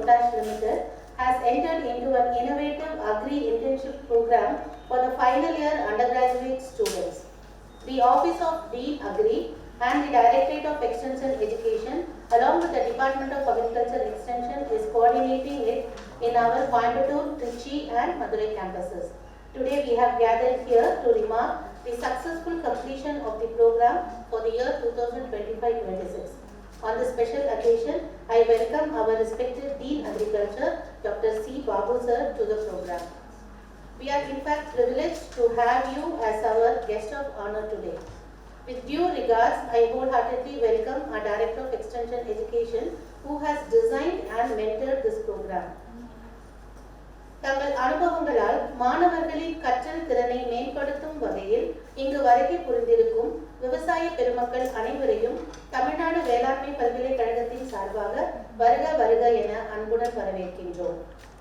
Potash Limited has entered into an innovative agri-internship program for the final year undergraduate students. The Office of Dean Agri and the Directorate of Extension Education along with the Department of Agriculture Extension is coordinating it in our Coimbatore, Trichy and Madurai campuses. Today we have gathered here to remark the successful completion of the program for the year 2025-26. On this special occasion, I welcome our respected Dean Agriculture, Dr. C. Babu sir, to the program. We are in fact privileged to have you as our guest of honor today. With due regards, I wholeheartedly welcome our Director of Extension Education who has designed and mentored this program. தங்கள் அனுபவங்களால் மாணவர்களின் கற்றல் திறனை மேம்படுத்தும் வகையில் இங்கு வருகை புரிந்திருக்கும் விவசாய பெருமக்கள் அனைவரையும் தமிழ்நாடு வேளாண்மை பல்கலைக்கழகத்தின் சார்பாக வருக வருக என அன்புடன் வரவேற்கின்றோம்.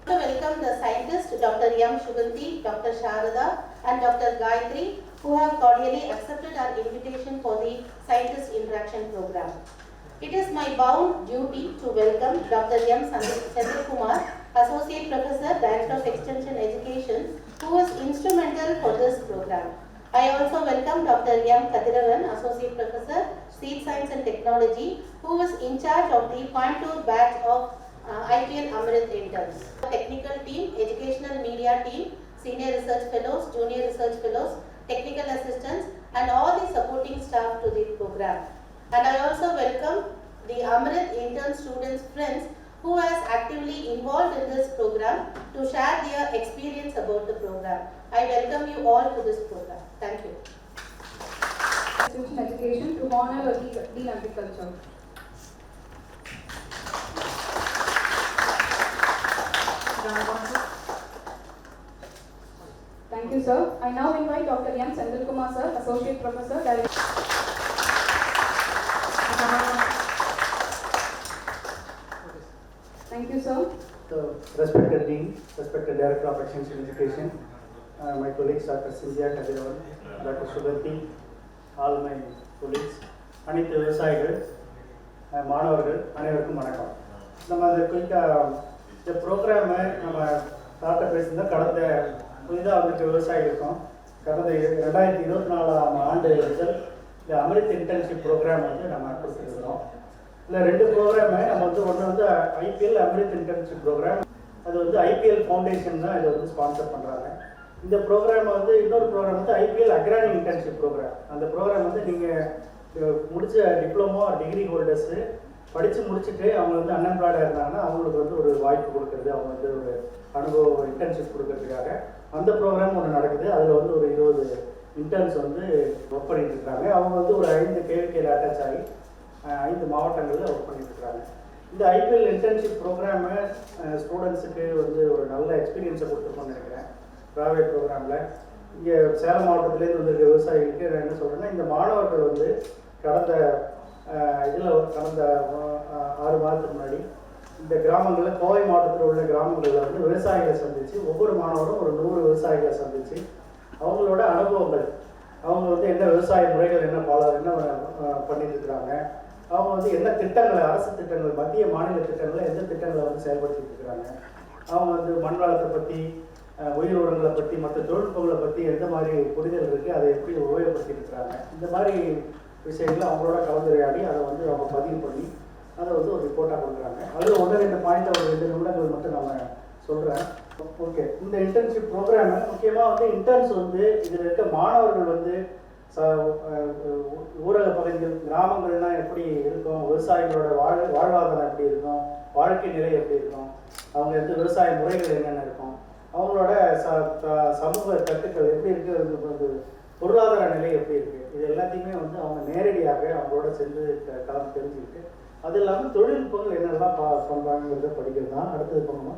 To welcome the scientists Dr. M. Shuganti, Dr. Sharada and Dr. Gayatri who have cordially accepted our invitation for the Scientist Interaction Program. It is my bound duty to welcome Dr. M. Senthilkumar, Associate Professor, Director of Extension Education, who was instrumental for this program. I also welcome Dr. M. Kadiravan, Associate Professor, Seed Science and Technology, who was in charge of the Coimbatore batch of IPL Amrit interns. Technical team, educational media team, senior research fellows, junior research fellows, technical assistants, and all the supporting staff to the program. And I also welcome the Amrit intern students' friends who has actively involved in this program to share their experience about the program. I welcome you all to this program. Thank you. Institution Education to honor the Dean Agriculture. Thank you, sir. I now invite Dr. M. Senthilkumar, sir, Associate Professor, Director. Thank you, sir. So, respected Dean, respected Director of Extension Education, my colleagues Dr. Cynthia Kadiravan, Dr. Shuganti, all my colleagues, அனைத்து விவசாயிகள் மாணவர்கள் அனைவருக்கும் வணக்கம். நம்ம அதை குயிக்காக இந்த ப்ரோக்ராமை நம்ம தாட்ட பேசியிருந்தால் கடந்த புதிதாக வந்துட்டு விவசாயிகளுக்கும் கடந்த 2024ஆம் ஆண்டு முதல் இந்த அமிர்த் இன்டர்ன்ஷிப் ப்ரோக்ராம் வந்து நம்ம கொடுத்துருக்கிறோம். இல்லை 2 ப்ரோக்ராமு நம்ம வந்து ஒன்று வந்து ஐபிஎல் அமிர்த் இன்டர்ன்ஷிப் ப்ரோக்ராம், அது வந்து ஐபிஎல் ஃபவுண்டேஷன் தான் இதை வந்து ஸ்பான்சர் பண்ணுறாங்க. இந்த ப்ரோக்ராம் வந்து இன்னொரு ப்ரோக்ராம் வந்து ஐபிஎல் அக்ரானி இன்டர்ன்ஷிப் ப்ரோக்ராம். அந்த ப்ரோக்ராம் வந்து நீங்கள் முடிச்ச டிப்ளமோ டிகிரி ஹோல்டர்ஸு படித்து முடிச்சுட்டு அவங்க வந்து அன்எம்ப்ளாய்டாக இருந்தாங்கன்னா அவங்களுக்கு வந்து ஒரு வாய்ப்பு கொடுக்குறது, அவங்க வந்து ஒரு அனுபவம் இன்டர்ன்ஷிப் கொடுக்கறதுக்காக அந்த ப்ரோக்ராம் ஒன்று நடக்குது. அதில் வந்து ஒரு 20 இன்டர்ன்ஸ் வந்து ஒர்க் பண்ணிட்டு இருக்காங்க. அவங்க வந்து ஒரு 5 கேவிகேல அட்டாச் ஆகி 5 மாவட்டங்களில் ஒர்க் பண்ணிட்டு இருக்காங்க. இந்த ஐபிஎல் இன்டர்ன்ஷிப் ப்ரோக்ராமு ஸ்டூடெண்ட்ஸுக்கு வந்து ஒரு நல்ல எக்ஸ்பீரியன்ஸை கொடுத்துருக்கோன்னு நினைக்கிறேன். ப்ரைவேட் ப்ரோக்ராமில் இங்கே சேலம் மாவட்டத்திலேருந்து வந்திருக்க விவசாயிகளுக்கு நான் என்ன சொல்கிறேன்னா, இந்த மாணவர்கள் வந்து கடந்த 6 மாதத்துக்கு முன்னாடி இந்த கிராமங்களில் கோவை மாவட்டத்தில் உள்ள கிராமங்களில் வந்து விவசாயிகளை சந்தித்து ஒவ்வொரு மாணவரும் ஒரு 100 விவசாயிகளை சந்தித்து அவங்களோட அனுபவங்கள், அவங்க வந்து என்ன விவசாய முறைகள் என்ன பண்ணிட்டு இருக்கிறாங்க, அவங்க வந்து என்ன திட்டங்களை, அரசு திட்டங்கள், மத்திய மாநில திட்டங்களை எந்த திட்டங்களை வந்து செயல்படுத்திட்டு இருக்கிறாங்க, அவங்க வந்து மண் வளத்தை பற்றி, உயிர் உரங்களை பற்றி, மற்ற தொழில்நுட்பங்களை பற்றி எந்த மாதிரி புரிதல் இருக்குது, அதை எப்படி உபயோகப்படுத்திட்டு இருக்கிறாங்க, இந்த மாதிரி விஷயங்களை அவங்களோட கலந்துரையாடி அதை வந்து அவங்க பதிவு பண்ணி அதை வந்து ஒரு ரிப்போர்ட்டாக கொடுக்குறாங்க. அதில் 1-2 பாயிண்ட் ஒரு 2 நிமிடங்கள் மட்டும் நம்ம சொல்கிறேன். ஓகே, இந்த இன்டர்ன்ஷிப் ப்ரோக்ராமு முக்கியமாக வந்து இன்டர்ன்ஸ் வந்து இதில் இருக்க மாணவர்கள் வந்து ஊரக பகுதிகள், கிராமங்கள்லாம் எப்படி இருக்கும், விவசாயிகளோட வாழ்வாதாரம் எப்படி இருக்கும், வாழ்க்கை நிலை எப்படி இருக்கும், அவங்க வந்து விவசாய முறைகள் என்னென்ன இருக்கும், அவங்களோட சமூக கட்டுக்கள் எப்படி இருக்குது, பொருளாதார நிலை எப்படி இருக்குது, இது எல்லாத்தையுமே வந்து அவங்க நேரடியாக அவங்களோட சென்று கலந்து தெரிஞ்சுக்கிட்டு, அது இல்லாமல் தொழில்நுட்பங்கள் என்னெல்லாம் பண்ணுறாங்கிறத படிக்கிறது தான். அடுத்தது போகணுமா?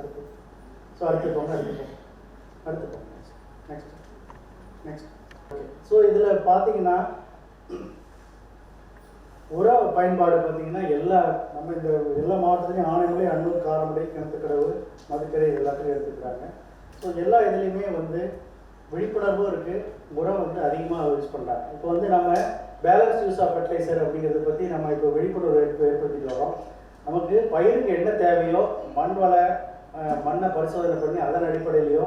அடுத்து போங்க நெக்ஸ்ட். ஓகே, ஸோ இதில் பார்த்தீங்கன்னா உர பயன்பாடு பார்த்தீங்கன்னா நம்ம இந்த எல்லா மாவட்டத்துலேயும் ஆனைமலை, அன்னூர், காரமடை, கிணத்துக்கடவு, மதுக்கரை எல்லாத்துலேயும் எடுத்துக்கிறாங்க. ஸோ எல்லா இதுலேயுமே வந்து விழிப்புணர்வும் இருக்குது, உரம் வந்து அதிகமாக யூஸ் பண்ணுறாங்க. இப்போ வந்து நம்ம பேலன்ஸ் யூஸ் ஆஃப் ஃபெர்டிலைசர் அப்படிங்கிறத பற்றி நம்ம இப்போ விழிப்புணர்வு ஏற்படுத்திட்டு வரோம். நமக்கு பயிருக்கு என்ன தேவையோ மண்ணை பரிசோதனை பண்ணி அதன் அடிப்படையிலையோ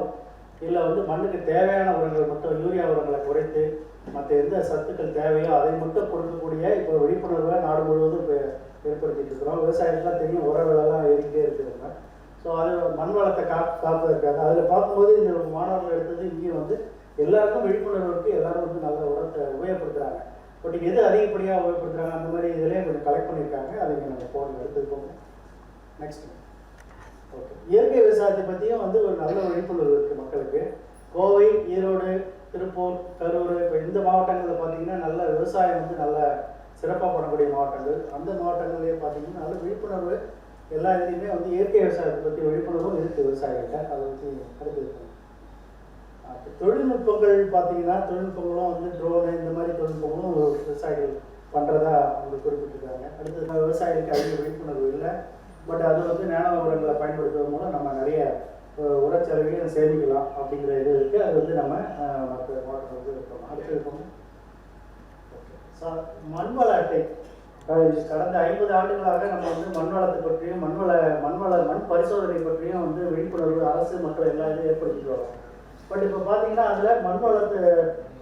இல்லை வந்து மண்ணுக்கு தேவையான உரங்கள் மட்டும் யூரியா உரங்களை குறைத்து மற்ற எந்த சத்துக்கள் தேவையோ அதை மட்டும் கொடுக்கக்கூடிய இப்போ விழிப்புணர்வை நாடு முழுவதும் இப்போ ஏற்படுத்திட்டு இருக்கிறோம். விவசாயத்துலாம் தெரியும், உர விலைலாம் ஏறிக்கிட்டே இருக்குதுங்க. ஸோ அது மண் வளத்தை காப்பதற்காக அதில் பார்க்கும்போது இந்த மாணவர்கள் எடுத்தது இங்கேயும் வந்து எல்லாருக்கும் விழிப்புணர்வு இருக்குது, எல்லாரும் வந்து நல்ல உரத்தை உபயோகப்படுத்துகிறாங்க. பட் எது அதிகப்படியாக உபயோகப்படுத்துகிறாங்க அந்த மாதிரி இதிலே கொஞ்சம் கலெக்ட் பண்ணியிருக்காங்க. அதை இங்கே நம்ம போன எடுத்துட்டு போகணும். நெக்ஸ்ட் ஓகே, இயற்கை விவசாயத்தை பற்றியும் வந்து ஒரு நல்ல விழிப்புணர்வு இருக்குது மக்களுக்கு. கோவை, ஈரோடு, திருப்பூர், கரூர், இப்போ இந்த மாவட்டங்களில் பார்த்தீங்கன்னா நல்ல விவசாயம் வந்து நல்ல சிறப்பாக பண்ணக்கூடிய மாவட்டங்கள். அந்த மாவட்டங்கள்லேயே பார்த்தீங்கன்னா நல்ல விழிப்புணர்வு எல்லா இதுலேயுமே வந்து இயற்கை விவசாயத்தை பற்றி விழிப்புணர்வும் இருக்குது விவசாயிகிட்ட. அதை பற்றி அடுத்து இருக்குது. தொழில்நுட்பங்கள் பார்த்தீங்கன்னா தொழில்நுட்பங்களும் வந்து ட்ரோனு இந்த மாதிரி தொழில்நுட்பங்களும் விவசாயிகள் பண்ணுறதா அவங்க குறிப்பிட்டிருக்காங்க. அடுத்தது விவசாயிகளுக்கு அதிக விழிப்புணர்வு இல்லை, பட் அது வந்து நானோ உரங்களை பயன்படுத்துவதன் மூலம் நம்ம நிறைய உரச்செலவையும் சேமிக்கலாம் அப்படிங்கிற இது இருக்குது. அது வந்து நம்ம மற்ற மாவட்டங்களுக்கு இருக்கோம். அடுத்தது இருக்கோம் மண்வள அட்டை. கடந்த 50 ஆண்டுகளாக நம்ம வந்து மண்வளத்தை பற்றியும் மண் பரிசோதனை பற்றியும் வந்து விழிப்புணர்வு அரசு மற்றும் எல்லா இதையும் ஏற்படுத்திட்டு வரோம். பட் இப்போ பார்த்தீங்கன்னா அதில் மண் வளத்தை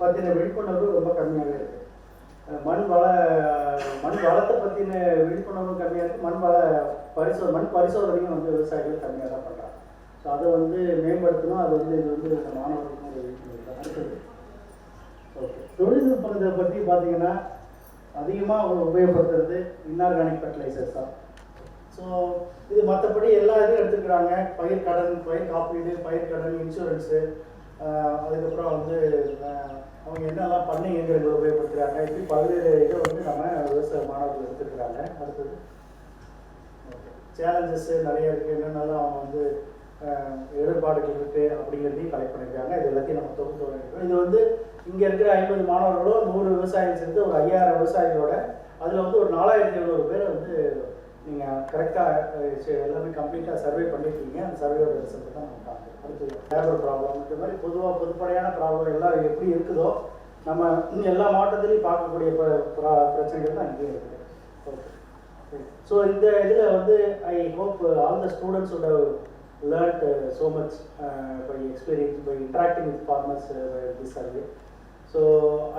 பற்றின விழிப்புணர்வு ரொம்ப கம்மியாகவே இருக்குது. மண் வளத்தை பற்றின விழிப்புணர்வும் கம்மியாக இருக்குது. மண் பரிசோதனையும் வந்து விவசாயிகள் கம்மியாக தான் பண்ணுறாங்க. ஸோ அதை வந்து மேம்படுத்தணும். அது வந்து இது வந்து இந்த மாணவர்களுக்கும் ஒரு விழிப்புணர்வு தான். அடுத்தது ஓகே, தொழில்நுட்பத்தை பற்றி பார்த்தீங்கன்னா அதிகமாக உபயோகப்படுத்துறது இன்ஆர்கானிக் ஃபர்டிலைசர்ஸ் தான். ஸோ இது மற்றபடி எல்லா இதுவும் எடுத்துக்கிறாங்க. பயிர் காப்பீடு, பயிர் கடன், இன்சூரன்ஸு, அதுக்கப்புறம் வந்து அவங்க என்னெல்லாம் பண்ணை இயந்திரங்களை உபயோகப்படுத்துகிறாங்க. இப்படி பல்வேறு இதை வந்து நம்ம விவசாய மாணவர்கள் எடுத்துக்கிறாங்க. அடுத்தது சேலஞ்சஸ்ஸு நிறைய இருக்குது, என்னென்னாலும் அவங்க வந்து இடர்பாடுகள் இருக்குது அப்படிங்கிறதையும் கலெக்ட் பண்ணியிருக்காங்க. இது எல்லாத்தையும் நம்ம தொகுத்து வரைக்கும் இது வந்து இங்கே இருக்கிற 50 மாணவர்களோ 100 விவசாயிகள் சேர்ந்து ஒரு 5000 விவசாயிகளோட அதில் வந்து ஒரு 4700 பேரை வந்து நீங்கள் கரெக்டாக எல்லாமே கம்ப்ளீட்டாக சர்வே பண்ணியிருக்கீங்க. அந்த சர்வேயோட ரிசல்ட் தான் நம்ம பார்க்கணும். அடுத்தது லேபர் ப்ராப்ளம், இந்த மாதிரி பொதுப்படையான ப்ராப்ளம் எல்லாம் எப்படி இருக்குதோ நம்ம எல்லா மாவட்டத்திலையும் பார்க்கக்கூடிய பிரச்சனைகள் தான் இங்கேயும் இருக்குது. ஓகே, ஸோ இந்த இதில் வந்து I hope all the students would have learned so much by experience, by interacting with farmers this survey. So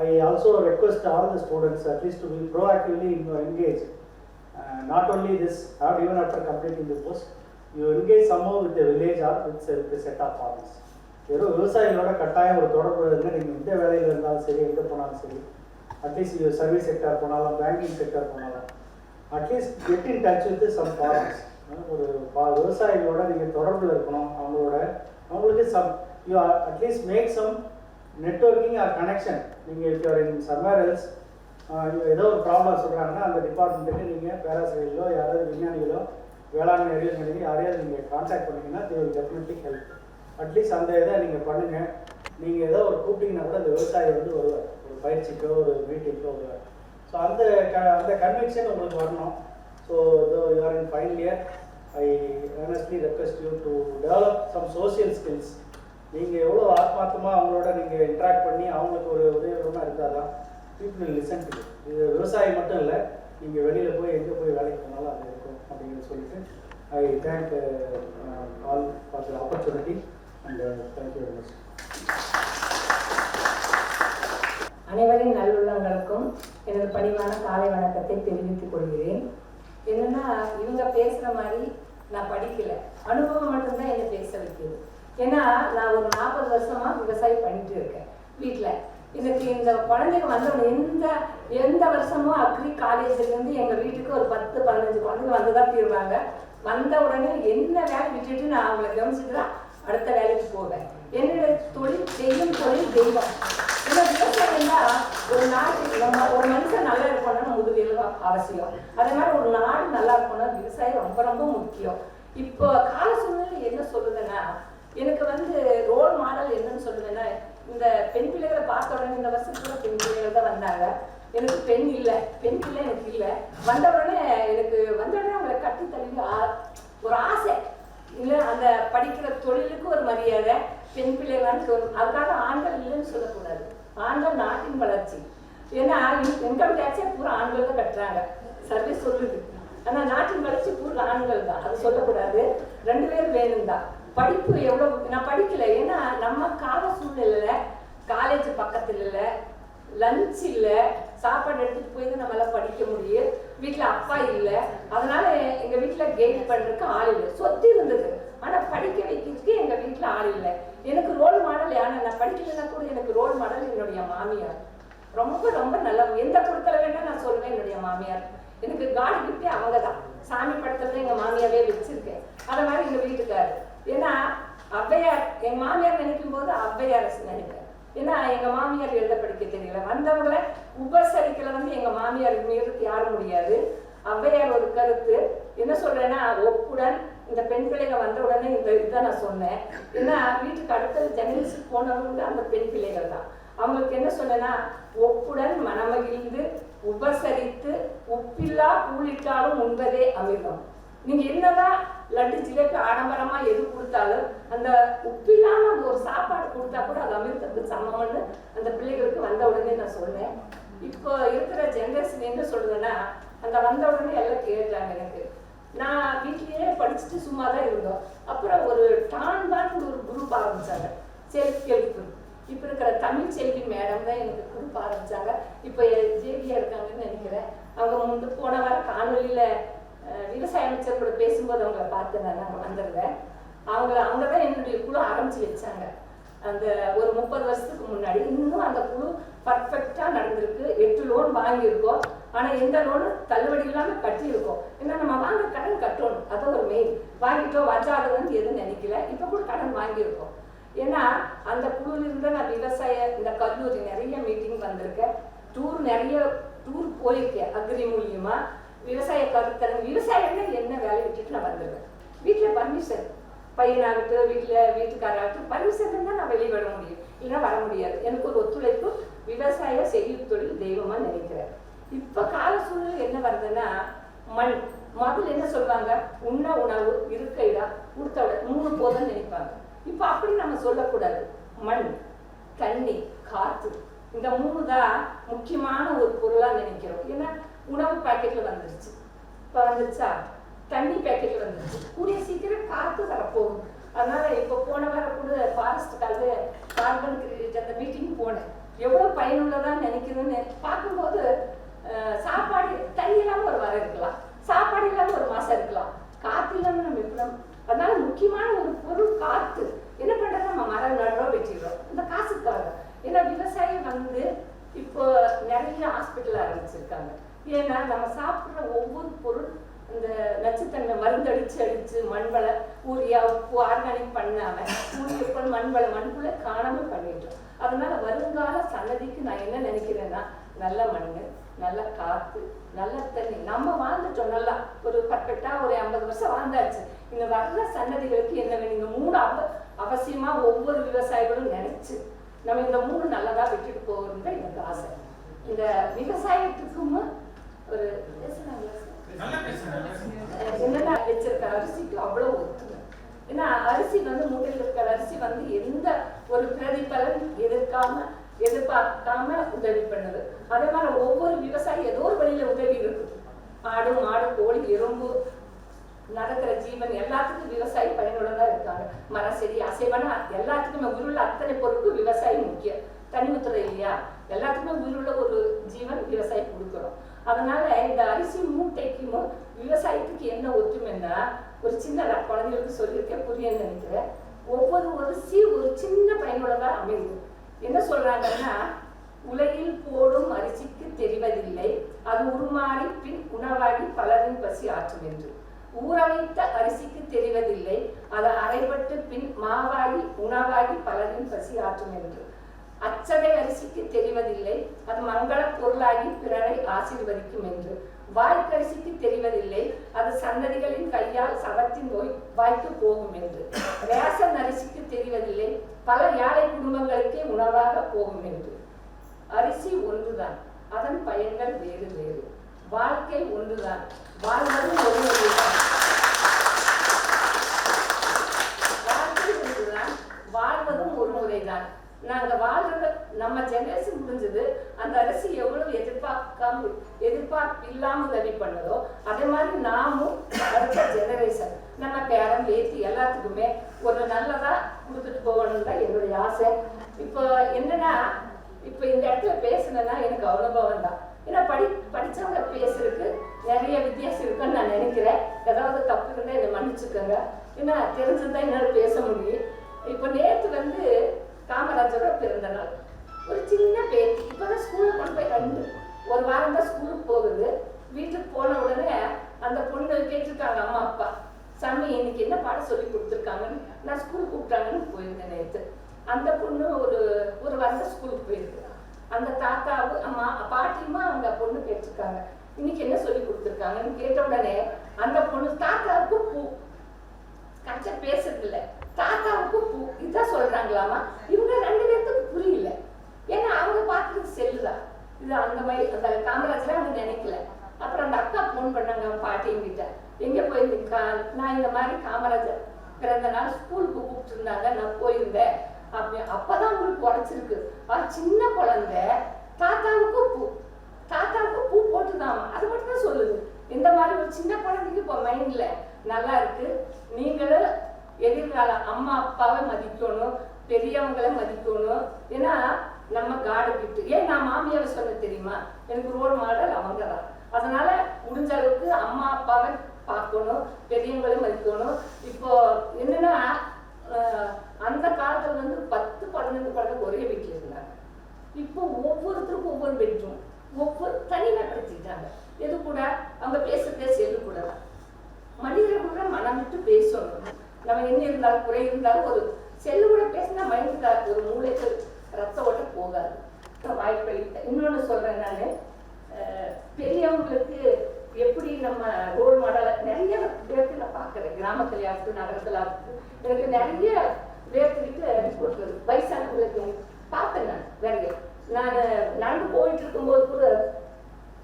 I also request all the students at least to be proactively engaged. Not only this, even after completing the course, you engage somehow with the village or with the set of farmers. வெறும் விவசாயிகளோட கட்டாயம் ஒரு தொடர்பு இருந்தால் நீங்கள் எந்த வேலையில் இருந்தாலும் சரி, எங்கே போனாலும் சரி, அட்லீஸ்ட் சர்வீஸ் செக்டர் போனாலும், பேங்கிங் செக்டர் போனாலும், at least get in touch with some farmers. ஒரு விவசாயிகளோட நீங்கள் தொடர்பில் இருக்கணும். அவங்களுக்கு you at least make some networking or connection. நீங்கள் இப்போ சம்வேர் எல்ஸ் ஏதோ ஒரு ப்ராப்ளம் சொல்கிறாங்கன்னா அந்த டிபார்ட்மெண்ட்டுக்கு நீங்கள் பேராசிரியர்களோ யாராவது விஞ்ஞானிகளோ வேளாண்மை அறிவியல் யாரையாவது நீங்கள் கான்டாக்ட் பண்ணிங்கன்னா they will definitely help. At least அந்த இதை நீங்கள் பண்ணுங்கள். நீங்கள் ஏதோ ஒரு கூப்பிட்டீங்கன்னா கூட அந்த விவசாயி வந்து வருவார், ஒரு பயிற்சிக்கோ ஒரு மீட்டிங்கோ வருவார். ஸோ அந்த கன்வெக்ஷன் உங்களுக்கு வரணும். So though you are in final year, I earnestly request you to develop some social skills. நீங்கள் எவ்வளோ ஆத்மார்த்தமாக அவங்களோட நீங்கள் இன்ட்ராக்ட் பண்ணி அவங்களுக்கு ஒரு உதவிகரமாக இருந்தால் தான் people will listen to you. இது விவசாயம் மட்டும் இல்லை, நீங்கள் வெளியில் போய் எங்கே போய் வேலைக்கு போனாலும் அது இருக்கும் அப்படிங்கிறது சொல்லிட்டு I thank all for the opportunity and thank you very much. அனைவரின் நல்லுள்ளங்களுக்கும் எனது பணிவான காலை வணக்கத்தை தெரிவித்துக் கொள்கிறேன். என்னன்னா இவங்க பேசுகிற மாதிரி நான் படிக்கல, அனுபவம் மட்டும்தான் என்னை பேச வைக்குது. ஏன்னா நான் ஒரு 40 வருஷமா விவசாயம் பண்ணிட்டு இருக்கேன் வீட்டில். எனக்கு இந்த குழந்தைங்க வந்தவங்க எந்த வருஷமும் அக்ரி காலேஜ்லேருந்து எங்கள் வீட்டுக்கு ஒரு 10-15 குழந்தைங்க வந்து தான் தீருவாங்க. வந்த உடனே என்ன வேலை விட்டுட்டு நான் அவங்கள கவனிச்சுட்டு தான் அடுத்த வேலைக்கு போவேன். என்னுடைய தொழில் செய்யும் தொழில் தெய்வம். ஏன்னா விவசாயம் தான் ஒரு நாட்டுக்கு ஒரு மனுஷன் நல்லா இருக்கணும்னா முதுகெலும்பு அவசியம். அதே மாதிரி ஒரு நாடு நல்லா இருக்கணும்னா விவசாயம் ரொம்ப ரொம்ப முக்கியம். இப்போ கால சூழ்நிலை என்ன சொல்லுதுன்னா, எனக்கு வந்து ரோல் மாடல் என்னன்னு சொல்லுவேன்னா, இந்த பெண் பிள்ளைகளை பார்த்த உடனே இந்த வருஷத்துல பெண் பிள்ளைகள் தான் வந்தாங்க. எனக்கு பெண் பிள்ளை எனக்கு இல்லை. வந்த உடனே அவங்களை கட்டி தள்ளி ஒரு ஆசை இல்லை, அந்த படிக்கிற தொழிலுக்கு ஒரு மரியாதை, பெண் பிள்ளைகளான்னு சொல்லணும். அதுக்காக ஆண்கள் இல்லைன்னு சொல்லக்கூடாது. ஆண்கள் நாட்டின் வளர்ச்சி. ஏன்னா இன்கம் டேக்ஸே பூரா ஆண்கள் தான் கட்டுறாங்க, சர்வீஸ் சொல்லுது. ஆனால் நாட்டின் வளர்ச்சி பூர்வ ஆண்கள் தான், அது சொல்லக்கூடாது. 2 பேரும் வேணும் தான். படிப்பு எவ்வளோ, நான் படிக்கல, ஏன்னா நம்ம கால சூழ்நிலையில காலேஜ் பக்கத்தில் இல்லை, லஞ்ச் இல்லை, சாப்பாடு எடுத்துட்டு போய் தான் நம்மளால படிக்க முடியும். வீட்டில் அப்பா இல்லை, அதனால எங்கள் வீட்டில் கெயின் பண்ணுறதுக்கு ஆள் இல்லை. சொத்து இருந்தது, ஆனால் படிக்க வைக்கிறதுக்கு எங்கள் வீட்டில் ஆள் இல்லை. எனக்கு ரோல் மாடல் யானை, நான் படிக்கலைன்னா கூட எனக்கு ரோல் மாடல் என்னுடைய மாமியார். ரொம்ப ரொம்ப நல்ல, எந்த பொருட்களை வேணா நான் சொல்லுவேன் என்னுடைய மாமியார். எனக்கு காடு கிட்டே அவங்க தான். சாமி படத்துல எங்கள் மாமியாவே வச்சிருக்கேன். அதை மாதிரி எங்கள் வீட்டுக்காரு. ஏன்னா ஔவையார், எங்கள் மாமியார் நினைக்கும் போது ஔவையார் நினைப்பேன். ஏன்னா எங்கள் மாமியார் எழுத படிக்க தெரியல, வந்தவங்களை உபசரிக்கல எங்கள் மாமியார் மீறதுக்கு யாரும் முடியாது. ஔவையார் ஒரு கருத்து என்ன சொல்றேன்னா, ஒப்புடன் இந்த பெண் பிள்ளைகள் வந்த உடனே இந்த இதுதான் நான் சொன்னேன். ஏன்னா வீட்டுக்கு அடுத்தது ஜெனரேஷன் போனவங்க அந்த பெண் பிள்ளைகள் தான். அவங்களுக்கு என்ன சொன்னேன்னா, ஒப்புடன் மனமகிழ்ந்து உபசரித்து உப்பில்லா கூலிட்டாலும் உண்பதே அமிர்தம். நீங்க என்னதான் லட்டு ஜிலேபி ஆடம்பரமா எது கொடுத்தாலும் அந்த உப்பில்லாம ஒரு சாப்பாடு கொடுத்தா கூட அது அமிர்தத்துக்கு சமம்னு அந்த பிள்ளைகளுக்கு வந்த உடனே நான் சொன்னேன். இப்போ இருக்கிற ஜெனரேஷன் என்ன சொல்றதுன்னா, அந்த வந்த உடனே எல்லாம் கேட்குறாங்க. எனக்கு நான் வீட்லயே படிச்சுட்டு சும்மா தான் இருந்தோம். அப்புறம் ஒரு டான்பான்னு ஒரு குரூப் ஆரம்பிச்சாங்க, செல்ஃப் ஹெல்ப் குரூப். இப்போ இருக்கிற தமிழ் செல்வி மேடம் தான் எனக்கு குரூப் ஆரம்பிச்சாங்க. இப்போ ஜேபியா இருக்காங்கன்னு நினைக்கிறேன். அவங்க போன வாரம் காணொலியில விவசாய அமைச்சர் கூட பேசும்போது அவங்கள பார்த்தேன். நான் வந்துடுறேன். அவங்க தான் என்னுடைய குழு ஆரம்பிச்சு வச்சாங்க. அந்த ஒரு 30 வருஷத்துக்கு முன்னாடி. இன்னும் அந்த குழு பர்ஃபெக்டா நடந்திருக்கு. 8 லோன் வாங்கியிருக்கோம். ஆனா எந்த லோனு தள்ளுபடி இல்லாம கட்டியிருக்கோம். ஏன்னா நம்ம வாங்க கடன் கட்டணும், அது ஒரு மெயின். வாங்கிட்டோம் வச்சாதுன்னு எதுவும் நினைக்கல. இப்ப கூட கடன் வாங்கியிருக்கோம். ஏன்னா அந்த குழுல இருந்து நான் விவசாய இந்த கல்லூரி நிறைய மீட்டிங் வந்திருக்கேன். நிறைய டூர் போயிருக்கேன். அக்ரி மூலியமா விவசாய கருத்தரங்கு, விவசாயம்னா என்ன வேலையை விட்டுட்டு நான் வந்துடுவேன். வீட்டுல பர்மிஷன், பையனாகட்டும் வீட்டுக்காராகட்டும் பர்மிஷன் தான் நான் வெளியே வர முடியும், இல்லைன்னா வர முடியாது. எனக்கு ஒரு ஒத்துழைப்பு விவசாய செய்யும் தொழில் தெய்வமா நினைக்கிறேன். இப்ப கால சூழ்நிலை என்ன வருதுன்னா, மண் முதல்ல என்ன சொல்லுவாங்க, உண்ண உணவு, இருக்க இடம், கொடுத்த விட 3 போதும்னு நினைப்பாங்க. இப்ப அப்படி நம்ம சொல்லக்கூடாது. மண், தண்ணி, காற்று, இந்த 3 தான் முக்கியமான ஒரு பொருளா நினைக்கிறோம். ஏன்னா உணவு பாக்கெட்ல வந்துருச்சு, இப்ப வந்துருச்சா, தண்ணி பேக்கெட்ல வந்துருச்சு, கூடிய சீக்கிரம் காற்று வரப்போகும். அதனால இப்ப போன வாரம் கூட ஃபாரஸ்ட் கார்பன் கிரெடிட் அந்த மீட்டிங் போனேன். எவ்வளவு பயனுள்ளதா நினைக்கிறேன்னு பார்க்கும்போது, சாப்பாடு தண்ணி இல்லாம ஒரு வாரம் இருக்கலாம், சாப்பாடு இல்லாம ஒரு மாசம் இருக்கலாம், காற்று இல்லாம நம்ம எப்படி. அதனால முக்கியமான ஒரு பொருள் காற்று. என்ன பண்றது, நம்ம மரம் நடுறோம், வெட்டிடுறோம் இந்த காசுக்காக. ஏன்னா விவசாயம் இப்போ நிறைய ஹாஸ்பிட்டல் ஆரம்பிச்சிருக்காங்க. ஏன்னா நம்ம சாப்பிட்ற ஒவ்வொரு பொருள் இந்த நச்சுத்தன்மை அடிச்சு மண்வள ஊரியா உப்பு ஆர்கானிக் பண்ணாம ஊரியப்பல் மண்புல காணாம பண்ணிட்டோம். அதனால வருங்கால சன்னதிக்கு நான் என்ன நினைக்கிறேன்னா, நல்ல மண்ணு, நல்ல காத்து, நல்ல தண்ணி. நம்ம வாழ்ந்துட்டோம் நல்லா, ஒரு பர்ஃபெக்டா ஒரு 50 வருஷம் வாழ்ந்தாச்சு. இந்த வர்ற சன்னதிகளுக்கு என்ன வேணும், இந்த 3 அவசியமா ஒவ்வொரு விவசாயிகளும் நினைச்சு நம்ம இந்த 3 நல்லதா விட்டுட்டு போகிறது எனக்கு ஆசை. இந்த விவசாயத்துக்கும் ஒரு என்னன்னா வச்சிருக்க அரிசிக்கு அவ்வளவு ஒத்துமை. ஏன்னா அரிசி மூட்டையில் இருக்கிற அரிசி எந்த ஒரு பிரதிபலன் எதிர்பார்க்காம உதவி பண்ணுது. அதே மாதிரி ஒவ்வொரு விவசாயி ஏதோ ஒரு வழியில உதவி இருக்கு. ஆடு, மாடு, கோழி, எறும்பு, நடக்கிற ஜீவன் எல்லாத்துக்கும் விவசாயி பயனுள்ளதா இருக்காங்க. மரம், செடி, அசைவனா எல்லாத்துக்குமே உயிருள்ள அத்தனை பொருட்கள் விவசாயி முக்கியம். தனி உத்துறை இல்லையா, எல்லாத்துக்குமே உயிருள்ள ஒரு ஜீவன் விவசாயி கொடுக்குறோம். அதனால இந்த அரிசி மூட்டைக்கும் விவசாயத்துக்கு என்ன ஒற்றுமைன்னா, ஒரு சின்ன குழந்தைகளுக்கு சொல்லியிருக்கேன், புரிய நினைக்கிறேன். ஒவ்வொரு அரிசி ஒரு சின்ன பயனுள்ளதா அமையுது. என்ன சொல்றாங்கன்னா, உலகில் போடும் அரிசிக்கு தெரிவதில்லை, அது உருமாறி பின் உணவாகி பலரின் பசி ஆற்றும் என்று. ஊற வைத்த அரிசிக்கு தெரிவதில்லை, அது அரைபட்டு பின் மாவாகி உணவாகி பலரின் பசி ஆற்றும் என்று. அச்சதை அரிசிக்கு தெரிவதில்லை, அது மங்கள பொருளாகி பிறரை ஆசீர்வதிக்கும் என்று. வாய்க்கரிசிக்கு தெரிவதில்லை, அது சந்ததிகளின் கையால் சவத்தின் வாய்க்கு போகும் என்று. ரேசன் அரிசிக்கு தெரிவதில்லை, பல ஏழை குடும்பங்களுக்கே உணவாக போகும் என்று. அரிசி ஒன்றுதான், அதன் பயன்கள் வேறு வேறு. வாழ்க்கை ஒன்றுதான், வாழ்வதும் ஒரு முறைதான். வாழ்க்கை ஒன்றுதான், வாழ்வதும் ஒரு முறைதான். நாங்க வாழ்றது, நம்ம ஜெனரேஷன் முடிஞ்சது. அந்த அரிசி எவ்வளவு எதிர்பார்ப்பு இல்லாம உதவி பண்ணதோ, அதே மாதிரி நாமும் அடுத்த ஜெனரேஷன் நம்ம பேரன் பேத்தி எல்லாத்துக்குமே ஒரு நல்லதாக கொடுத்துட்டு போகணும்னு தான் என்னுடைய ஆசை. இப்போ என்னன்னா, இப்போ இந்த இடத்துல பேசுனேன்னா எனக்கு அனுபவம் தான். ஏன்னா படித்தவங்க பேசுறதுக்கு நிறைய வித்தியாசம் இருக்குன்னு நான் நினைக்கிறேன். ஏதாவது தப்பு இருந்தால் என்னை மன்னிச்சுக்கோங்க. ஏன்னா தெரிஞ்சுதான் என்னால் பேச முடியும். இப்போ நேற்று காமராஜரோட பிறந்த நாள். ஒரு சின்ன பேத்தி இப்போதான் ஸ்கூலில் கொண்டு போய் ஒரு வாரம் தான் ஸ்கூலுக்கு போகுது. வீட்டுக்கு போன உடனே அந்த பொண்ணு கேட்டிருக்காங்க அம்மா அப்பா, சாமி இன்னைக்கு என்ன பாடம் சொல்லி கொடுத்துருக்காங்கன்னு. நான் ஸ்கூலுக்கு கூப்பிட்டாங்கன்னு போயிருந்தேன் நேற்று. அந்த பொண்ணு ஒரு வாரம் ஸ்கூலுக்கு போயிருக்கு. அந்த தாத்தாவும் அம்மா பாட்டியுமா அவங்க பொண்ணு கேட்டிருக்காங்க இன்னைக்கு என்ன சொல்லி கொடுத்துருக்காங்கன்னு. கேட்ட உடனே அந்த பொண்ணு தாத்தாவுக்கு பூ கச்ச பேசுறது இல்லை, தாத்தாவுக்கு பூ இதான் சொல்றாங்களாமா. இவங்க 2 பேர்த்துக்கு புரியல. ஏன்னா அவங்க பார்க்கறது செல்லுதான். இது அந்த மாதிரி அந்த காமராஜரை அவங்க நினைக்கல. அப்புறம் அந்த அக்கா ஃபோன் பண்ணாங்க பாட்டியும் கிட்ட, எங்க போயிருந்தீங்க? நான் இந்த மாதிரி காமராஜர் பிறந்த நாள் ஸ்கூலுக்கு கூப்பிட்டு இருந்தாங்க, நான் போயிருந்தேன். அப்பதான் உங்களுக்கு உடைச்சிருக்கு. சின்ன குழந்தை தாத்தாவுக்கு பூ போட்டுதாமா, அது மட்டும் தான் சொல்லுது. இந்த மாதிரி ஒரு சின்ன குழந்தைக்கு இப்போ மைண்ட்ல நல்லா இருக்கு. நீங்களும் எதிர்கால அம்மா அப்பாவை மதிக்கணும், பெரியவங்களை மதிக்கணும். ஏன்னா நம்ம காடு கிட்டு. ஏன் நான் மாமியாவை சொன்ன தெரியுமா, எனக்கு ரோல் மாடல் அவங்க தான். அதனால முடிஞ்ச அளவுக்கு அம்மா அப்பாவை பார்க்கணும், பெரியவங்களை மதிக்கணும். இப்போ என்னன்னா, அந்த காலத்துல 10-15 குழந்தை ஒரே வீட்டில் இருந்தாங்க. இப்போ ஒவ்வொருத்தருக்கும் ஒவ்வொரு பெட்ரூம், ஒவ்வொரு தனிமைப்படுத்திட்டாங்க. எது கூட அவங்க பேசுறதே செல்லு கூட தான். மனிதர்கள் கூட மனம் விட்டு பேசணும். நம்ம என்ன இருந்தாலும் குறை இருந்தாலும் ஒரு செல்லு கூட பேசினா மைண்ட் ஒரு மூளைக்கு ரத்த ஓட்ட போகாது. வாய்ப்பளித்த இன்னொன்று சொல்றேன் நான், பெரியவங்களுக்கு எப்படி நம்ம ரோல் மாடலை நிறைய பேருக்கு நான் பார்க்குறேன். கிராமத்துல ஆகுது, நகரத்துல ஆகுது. எனக்கு நிறைய பேர்த்துக்கிட்டு வயசானவங்களுக்கு பார்ப்பேன். நான் நடந்து போயிட்டு இருக்கும்போது கூட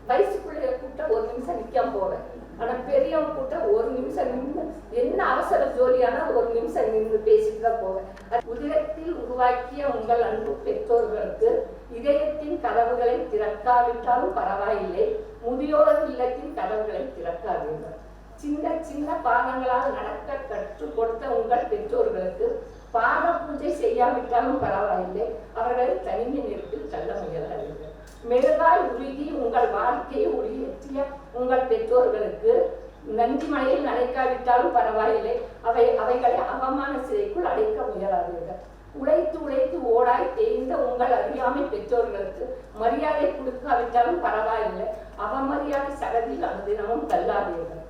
வயசுக்குள்ளைய கூட்ட 1 நிமிஷம் நிற்காம போவேன். ஆனா பெரியவங்க கூட்ட 1 நிமிஷம் நின்று, என்ன அவசர ஜோலியானா 1 நிமிஷம் நின்று பேசிட்டு தான் போவேன். உதிரத்தில் உருவாக்கிய உங்கள் அன்பு பெற்றோர்களுக்கு இதயத்தின் கதவுகளை திறக்காவிட்டாலும் பரவாயில்லை, முதியோர் இல்லத்தின் கதவுகளை திறக்காதீர்கள். சின்ன சின்ன பாதங்களால் நடக்க கற்றுக் கொடுத்த உங்கள் பெற்றோர்களுக்கு பாத பூஜை செய்யாவிட்டாலும் பரவாயில்லை, அவர்களை தனிமை நிறுத்தில் தள்ள முயலாதீர்கள். மெழுகாய் உருகி உங்கள் வாழ்க்கையை ஒளியேற்றிய உங்கள் பெற்றோர்களுக்கு நன்றி மழையில் நனைக்காவிட்டாலும் பரவாயில்லை, அவைகளை அவமான சிறைக்குள் அடைக்க முயலாதீர்கள். உழைத்து உழைத்து ஓடாய் தேய்ந்த உங்கள் அறியாமை பெற்றோர்களுக்கு மரியாதை கொடுக்காவிட்டாலும் பரவாயில்லை, அவமரியாதை சடத்தில் அனுதினமும் தள்ளாதீர்கள்.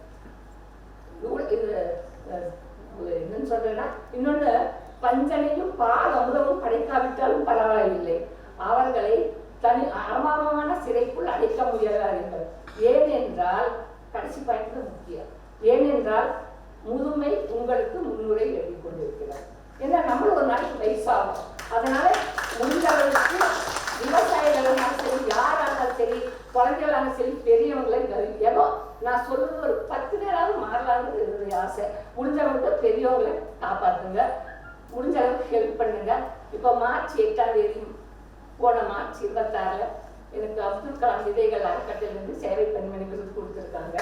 என்னன்னு சொல்றேன்னா, இன்னொன்னு, பஞ்சனையும் பால் அமுதமும் படைக்காவிட்டாலும் பரவாயில்லை, அவர்களை அவமான சிறைக்குள் அடைக்க முயலாதீர்கள். ஏனென்றால் கடைசி பாயிண்ட் முக்கியம். ஏனென்றால் முதுமை உங்களுக்கு முன்னுரை எழுதி கொண்டிருக்கிறார். ஏன்னா நம்மளும் ஒரு நாளைக்கு வயசாகும். அதனால முடிந்தவர்களுக்கு விவசாயிகளாலும் சரி, யாராலும் சரி, குழந்தைகளாலும் சரி, பெரியவங்களை ஏதோ நான் சொல்றது ஒரு 10 பேராவது மாறலாம்னு என்னுடைய ஆசை. முடிஞ்சவங்களுக்கு பெரியவங்களை காப்பாற்றுங்க, முடிஞ்ச அளவுக்கு ஹெல்ப் பண்ணுங்க. இப்போ மார்ச் 8ஆம் தேதி போன மார்ச் 26 எனக்கு அப்துல் கலாம் விதைகள் அறக்கட்டளையிலிருந்து சேவை பெண்மணி விருது கொடுத்துருக்காங்க.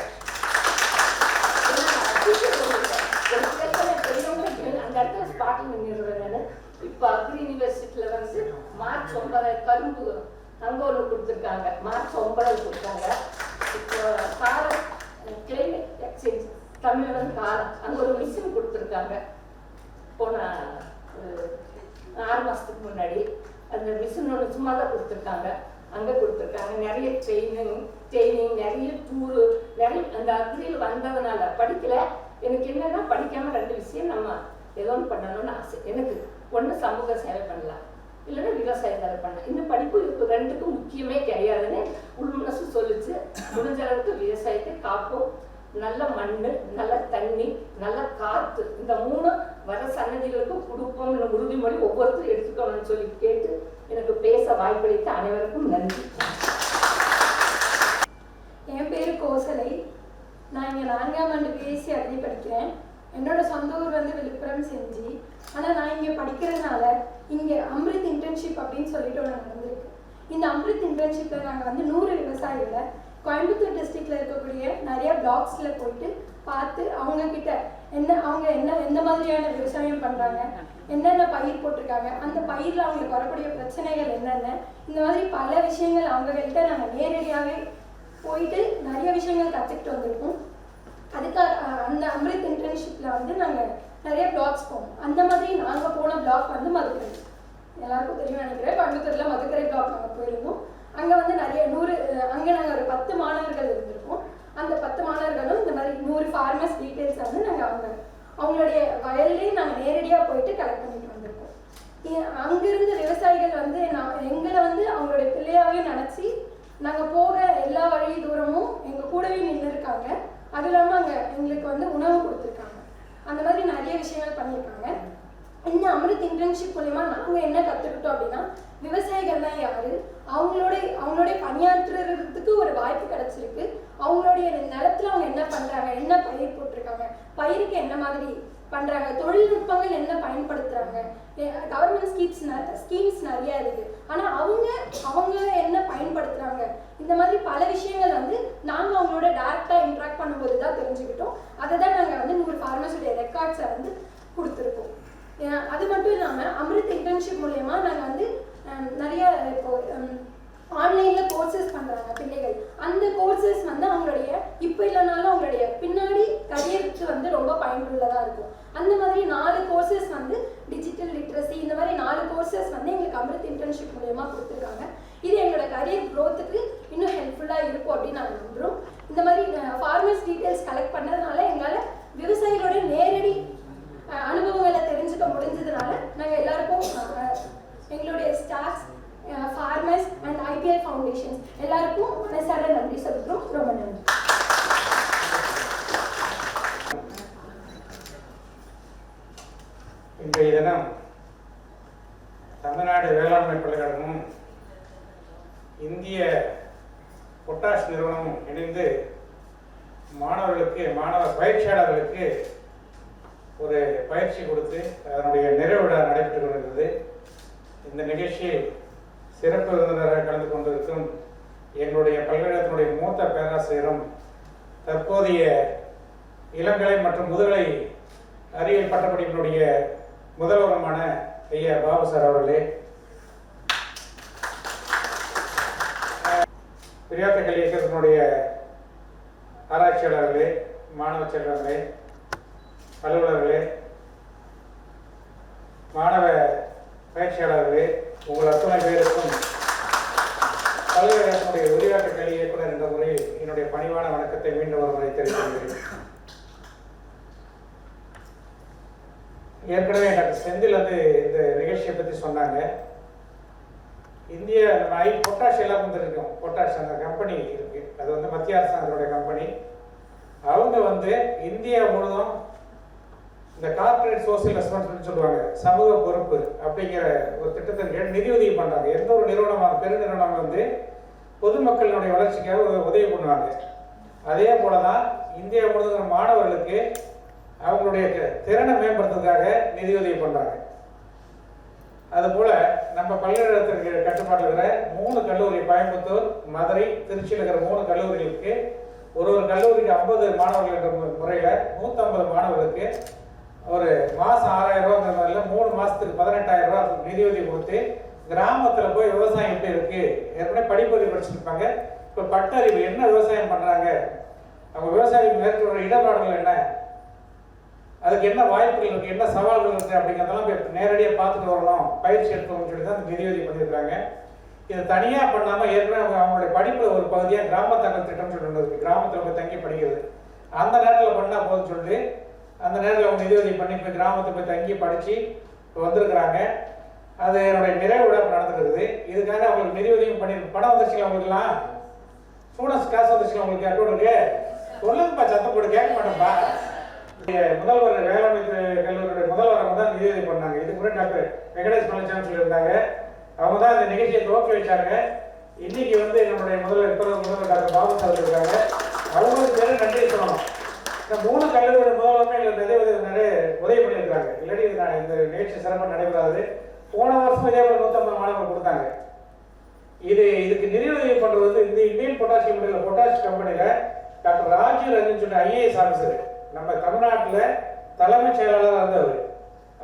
அந்த இடத்துல ஸ்பாட்டில் நின்றுடுவேன் நான். இப்போ அக்ரி யூனிவர்சிட்டியில் மார்ச் 9 கரும்பு அங்கே ஒன்று கொடுத்துருக்காங்க, மார்ச் 9 கொடுத்தாங்க. இப்போ காரம் கிளைமேட் எக்ஸ்சேஞ்ச் தமிழில் காரம் அங்கே ஒரு மிஷின் கொடுத்துருக்காங்க. போன 6 மாதத்துக்கு முன்னாடி அந்த மிஷின் ஒன்று சும்மா தான் கொடுத்துருக்காங்க, அங்கே கொடுத்துருக்காங்க. நிறைய ட்ரைனிங் நிறைய டூரு நிறைய அந்த அக்ரியில் வந்ததுனால படிக்கலை. எனக்கு என்னன்னா, படிக்காமல் 2 விஷயம் நம்ம ஏதோ ஒன்று பண்ணணும்னு ஆசை. எனக்கு ஒன்று சமூக சேவை பண்ணலாம், இல்லைன்னா விவசாய சேவை பண்ணலாம். இந்த படிப்பு இப்போ 2க்கும் முக்கியமே கிடையாதுன்னு உள்மனசு சொல்லிச்சு. முடிஞ்ச அளவுக்கு விவசாயத்தை காப்போம், நல்ல மண், நல்ல தண்ணி, நல்ல காற்று, இந்த 3 வர சன்னதிகளுக்கும் கொடுப்போம் உறுதிமொழி ஒவ்வொருத்தரும் எடுத்துக்கணும்னு சொல்லி கேட்டு எனக்கு பேச வாய்ப்பளித்த அனைவருக்கும் நன்றி. என் பேர் கோசலை. நான் இங்கே 4ஆம் ஆண்டு பிஎஸ்சி அக்ரி படிக்கிறேன். என்னோட சொந்த ஊர் விழுப்புரம் செஞ்சி. ஆனால் நான் இங்கே படிக்கிறதுனால இங்கே அம்ரித் இன்டர்ன்ஷிப் அப்படின்னு சொல்லிட்டு ஒன்று நடந்திருக்கு. இந்த அம்ரித் இன்டர்ன்ஷிப்பில் நாங்கள் 100 விவசாயிகளை கோயம்புத்தூர் டிஸ்ட்ரிக்டில் இருக்கக்கூடிய நிறைய பிளாக்ஸில் போயிட்டு பார்த்து அவங்கக்கிட்ட அவங்க எந்த மாதிரியான விவசாயம் பண்ணுறாங்க, என்னென்ன பயிர் போட்டிருக்காங்க, அந்த பயிரில் அவங்களுக்கு வரக்கூடிய பிரச்சனைகள் என்னென்ன, இந்த மாதிரி பல விஷயங்கள் அவங்ககிட்ட நாங்கள் நேரடியாகவே போயிட்டு நிறைய விஷயங்கள் கற்றுக்கிட்டு வந்திருக்கோம். அதுக்காக அந்த அமிர்த் இன்டர்ன்ஷிப்பில் வந்து நாங்கள் நிறைய பிளாக்ஸ் போவோம். அந்த மாதிரி நாங்கள் போன பிளாக் வந்து மதுக்கரை, எல்லாருக்கும் தெரியும் நினைக்கிறேன். கோயம்புத்தூரில் மதுக்கரை பிளாக் நாங்கள் போயிருந்தோம். அங்கே வந்து நிறைய அங்கே நாங்கள் ஒரு 10 மாணவர்கள் இருந்திருக்கோம். அந்த 10 மாணவர்களும் இந்த மாதிரி 100 ஃபார்மர்ஸ் டீட்டெயில்ஸ் வந்து நாங்கள் அவங்களுடைய வயல்லையும் நாங்கள் நேரடியாக போயிட்டு கலெக்ட் பண்ணிட்டு வந்திருக்கோம். அங்கிருந்த விவசாயிகள் வந்து எங்களை வந்து அவங்களுடைய பிள்ளையாவே நினச்சி நாங்கள் போக எல்லா வழி தூரமும் எங்கள் கூடவே நின்று இருக்காங்க. அது இல்லாமல் அங்கே எங்களுக்கு வந்து உணவு கொடுத்துருக்காங்க. அந்த மாதிரி நிறைய விஷயங்கள் பண்ணியிருக்காங்க. இந்த அமிர்த் இன்டர்ன்ஷிப் மூலமா நாங்கள் என்ன கற்றுக்கிட்டோம் அப்படின்னா, விவசாயிகள்லாம் யாரு, அவங்களுடைய பணியாற்றுறதுக்கு ஒரு வாய்ப்பு கிடைச்சிருக்கு. அவங்களுடைய நிலத்துல அவங்க என்ன பண்றாங்க, என்ன பயிர் போட்டிருக்காங்க, பயிருக்கு என்ன மாதிரி பண்றாங்க, தொழில்நுட்பங்கள் என்ன பயன்படுத்துறாங்க, கவர்மெண்ட் ஸ்கீம்ஸ் நிறைய இருக்கு. ஆனா அவங்க என்ன பயன்படுத்துறாங்க, இந்த மாதிரி பல விஷயங்கள் வந்து நாங்க அவங்களோட டைரக்டா இன்ட்ராக்ட் பண்ணும்போது தான் தெரிஞ்சுக்கிட்டோம். அதை தான் நாங்கள் வந்து 100 ஃபார்மர்ஸுடைய ரெக்கார்ட்ஸை வந்து கொடுத்துருக்கோம். அது மட்டும் இல்லாமல் அமிர்த் இன்டர்ன்ஷிப் மூலயமா நாங்கள் வந்து நிறைய இப்போ ஆன்லைனில் கோர்சஸ் பண்ணுறாங்க பிள்ளைகள். அந்த கோர்சஸ் வந்து அவங்களுடைய இப்போ இல்லைனாலும் அவங்களுடைய பின்னாடி கரியருக்கு வந்து ரொம்ப பயனுள்ளதாக இருக்கும். அந்த மாதிரி 4 கோர்சஸ் வந்து டிஜிட்டல் லிட்ரஸி, இந்த மாதிரி 4 கோர்சஸ் வந்து எங்களுக்கு அமிர்த் இன்டர்ன்ஷிப் மூலயமா கொடுத்துருக்காங்க. இது எங்களோட கரியர் க்ரோத்துக்கு இன்னும் ஹெல்ப்ஃபுல்லாக இருக்கும் அப்படின்னு நாங்கள் நம்புகிறோம். இந்த மாதிரி ஃபார்மர்ஸ் டீட்டெயில்ஸ் கலெக்ட் பண்ணதுனால எங்களால் விவசாயிகளோட நேரடி அனுபவங்களை தெரிஞ்சுக்க முடிஞ்சதுனால நாங்கள் எல்லாருக்கும் எங்களுடைய staffs, farmers and IPL foundations எல்லாருக்கும் மனசார நன்றி சொல்கிறோம். ரொம்ப நன்றி. இன்றைய தினம் தமிழ்நாடு வேளாண்மை பல்கலைக்கழகமும் இந்திய பொட்டாஷ் நிறுவனமும் இணைந்து மாணவ பயிற்சியாளர்களுக்கு ஒரு பயிற்சி கொடுத்து அதனுடைய நிறைவு விழா நடைபெற்று கொண்டிருந்தது. இந்த நிகழ்ச்சியில் சிறப்பு விருந்தினராக கலந்து கொண்டிருக்கும் எங்களுடைய பல்கலைக்கழகத்தினுடைய மூத்த பேராசிரியரும் தற்போதைய இளங்கலை மற்றும் முதுகலை அறிவியல் பட்டப்படிப்பினுடைய முதல்வருமான ஐயா பாபு சார் அவர்களே, பிரியாத்த கல்வி இயக்கத்தினுடைய ஆராய்ச்சியாளர்களே, மாணவ செல்வங்களே, அலுவலர்களே, மாணவ பயிற்சியாளர்களே, உங்கள் அத்தனை பேருக்கும் பல்கலைக்கழகத்தினுடைய விரிவாக்க கல்வி இயக்குனர் என்ற முறையில் என்னுடைய பணிவான வணக்கத்தை மீண்டும் ஒரு முறை தெரிவித்துள்ளேன். ஏற்கனவே டாக்டர் செந்தில் வந்து இந்த நிகழ்ச்சியை பற்றி சொன்னாங்க. இந்திய பொட்டாஷ் எல்லாம் இருக்கும். பொட்டாஷ் அந்த கம்பெனி இருக்கு, அது வந்து மத்திய அரசாங்கத்தினுடைய கம்பெனி. அவங்க வந்து இந்தியா முழுவதும் இந்த கார்பரேட் சோசியல் ரெஸ்பான்சிபிலிட்டி சொல்லுவாங்க, சமூக பொறுப்பு அப்படிங்கிற ஒரு திட்டத்தின் கீழ் நிதியுதவி பண்ணுறாங்க. எந்த ஒரு நிறுவனமாக பெருநிறுவனம் வந்து பொதுமக்களினுடைய வளர்ச்சிக்காக உதவி பண்ணுவாங்க. அதே போல தான் இந்தியா முழுவதும் மாணவர்களுக்கு அவங்களுடைய திறனை மேம்படுத்துறதுக்காக நிதியுதவி பண்ணுறாங்க. அதுபோல் நம்ம பல்கலைக்கழகத்திற்கு கட்டுப்பாட்டில் இருக்கிற 3 கல்லூரி, கோயம்புத்தூர், மதுரை, திருச்சியில் இருக்கிற 3 கல்லூரிகளுக்கு ஒரு கல்லூரிக்கு 50 மாணவர்கள் என்ற முறையில் 150 மாணவர்களுக்கு ஒரு மாதம் 6000 ரூபாங்கிற மாதிரில 3 மாதத்துக்கு 18000 ரூபா நிதியுதவி கொடுத்து கிராமத்தில் போய் விவசாயம் எப்படி இருக்குது, ஏற்கனவே படிப்பறிவு படிச்சிருப்பாங்க, இப்போ பட்டறிவு என்ன விவசாயம் பண்ணுறாங்க, அவங்க விவசாயம் மேற்கொள்கிற இடர்பாடுகள் என்ன, அதுக்கு என்ன வாய்ப்புகள் இருக்குது, என்ன சவால்கள் இருக்குது அப்படிங்கிறதெல்லாம் போய் நேரடியாக பார்த்துட்டு வரணும், பயிற்சி எடுக்கணும்னு சொல்லி தான் நிதியுதவி பண்ணியிருக்காங்க. இது தனியாக பண்ணாமல் ஏற்கனவே அவங்களுடைய படிப்பில் ஒரு பகுதியாக கிராம தகவல் திட்டம் சொல்லிட்டு இருக்குது, கிராமத்தில் போய் தங்கி படிக்கிறது. அந்த நேரத்தில் பண்ணால் போதும்னு சொல்லிட்டு அந்த நேரத்தில் அவங்க நிதியுதவி பண்ணி இப்போ கிராமத்தை போய் தங்கி படித்து இப்போ வந்திருக்கிறாங்க. அது என்னுடைய நிறைவு விழா நடந்துருக்குது. இதுக்காக அவங்களுக்கு நிதியுதவியும் பண்ணியிருக்கு. பணம் வந்துருச்சுங்களா அவங்களுக்குலாம்? ஸ்டூடெண்ட்ஸ் காசு வந்துருச்சுங்களா உங்களுக்கு? அக்கௌண்ட்டுக்கு சொல்லுங்கப்பா, சத்தம் போட்டு கேட்க மாட்டேன்ப்பா. முதல்வர் வேளாண்மை கல்லூரியுடைய முதல்வர் தான் நிதியுதவி பண்ணாங்க. இதுக்கு முன்னாடி டாக்டர் வெங்கடேஷ் பழனிசாமி சொல்லியிருந்தாங்க, அவங்க தான் இந்த நிகழ்ச்சியை துவக்கி வச்சாங்க. இன்னைக்கு வந்து நம்முடைய முதல்வர் டாக்டர் பாபு சார் இருக்காங்க, அவங்களுக்கு பேர் நன்றி சொல்லணும். இந்த 3 கல்லூரியோட முதல்வருமே எங்களுக்கு நிறைய உதவி பண்ணியிருக்காங்க. இல்லாட்டி இந்த நிகழ்ச்சி சிறப்பாக நடைபெறாது. போன வருஷம் இதே போல 150 மாணவர்கள் கொடுத்தாங்க. இதுக்கு நிதியுதவி பண்ணுறது வந்து இந்த Indian potassium potassium Rajiv Ranjan சொல்லிட்டு ஐஏஎஸ் ஆஃபீஸர், நம்ம தமிழ்நாட்டில் தலைமைச் செயலாளராக இருந்தவர்.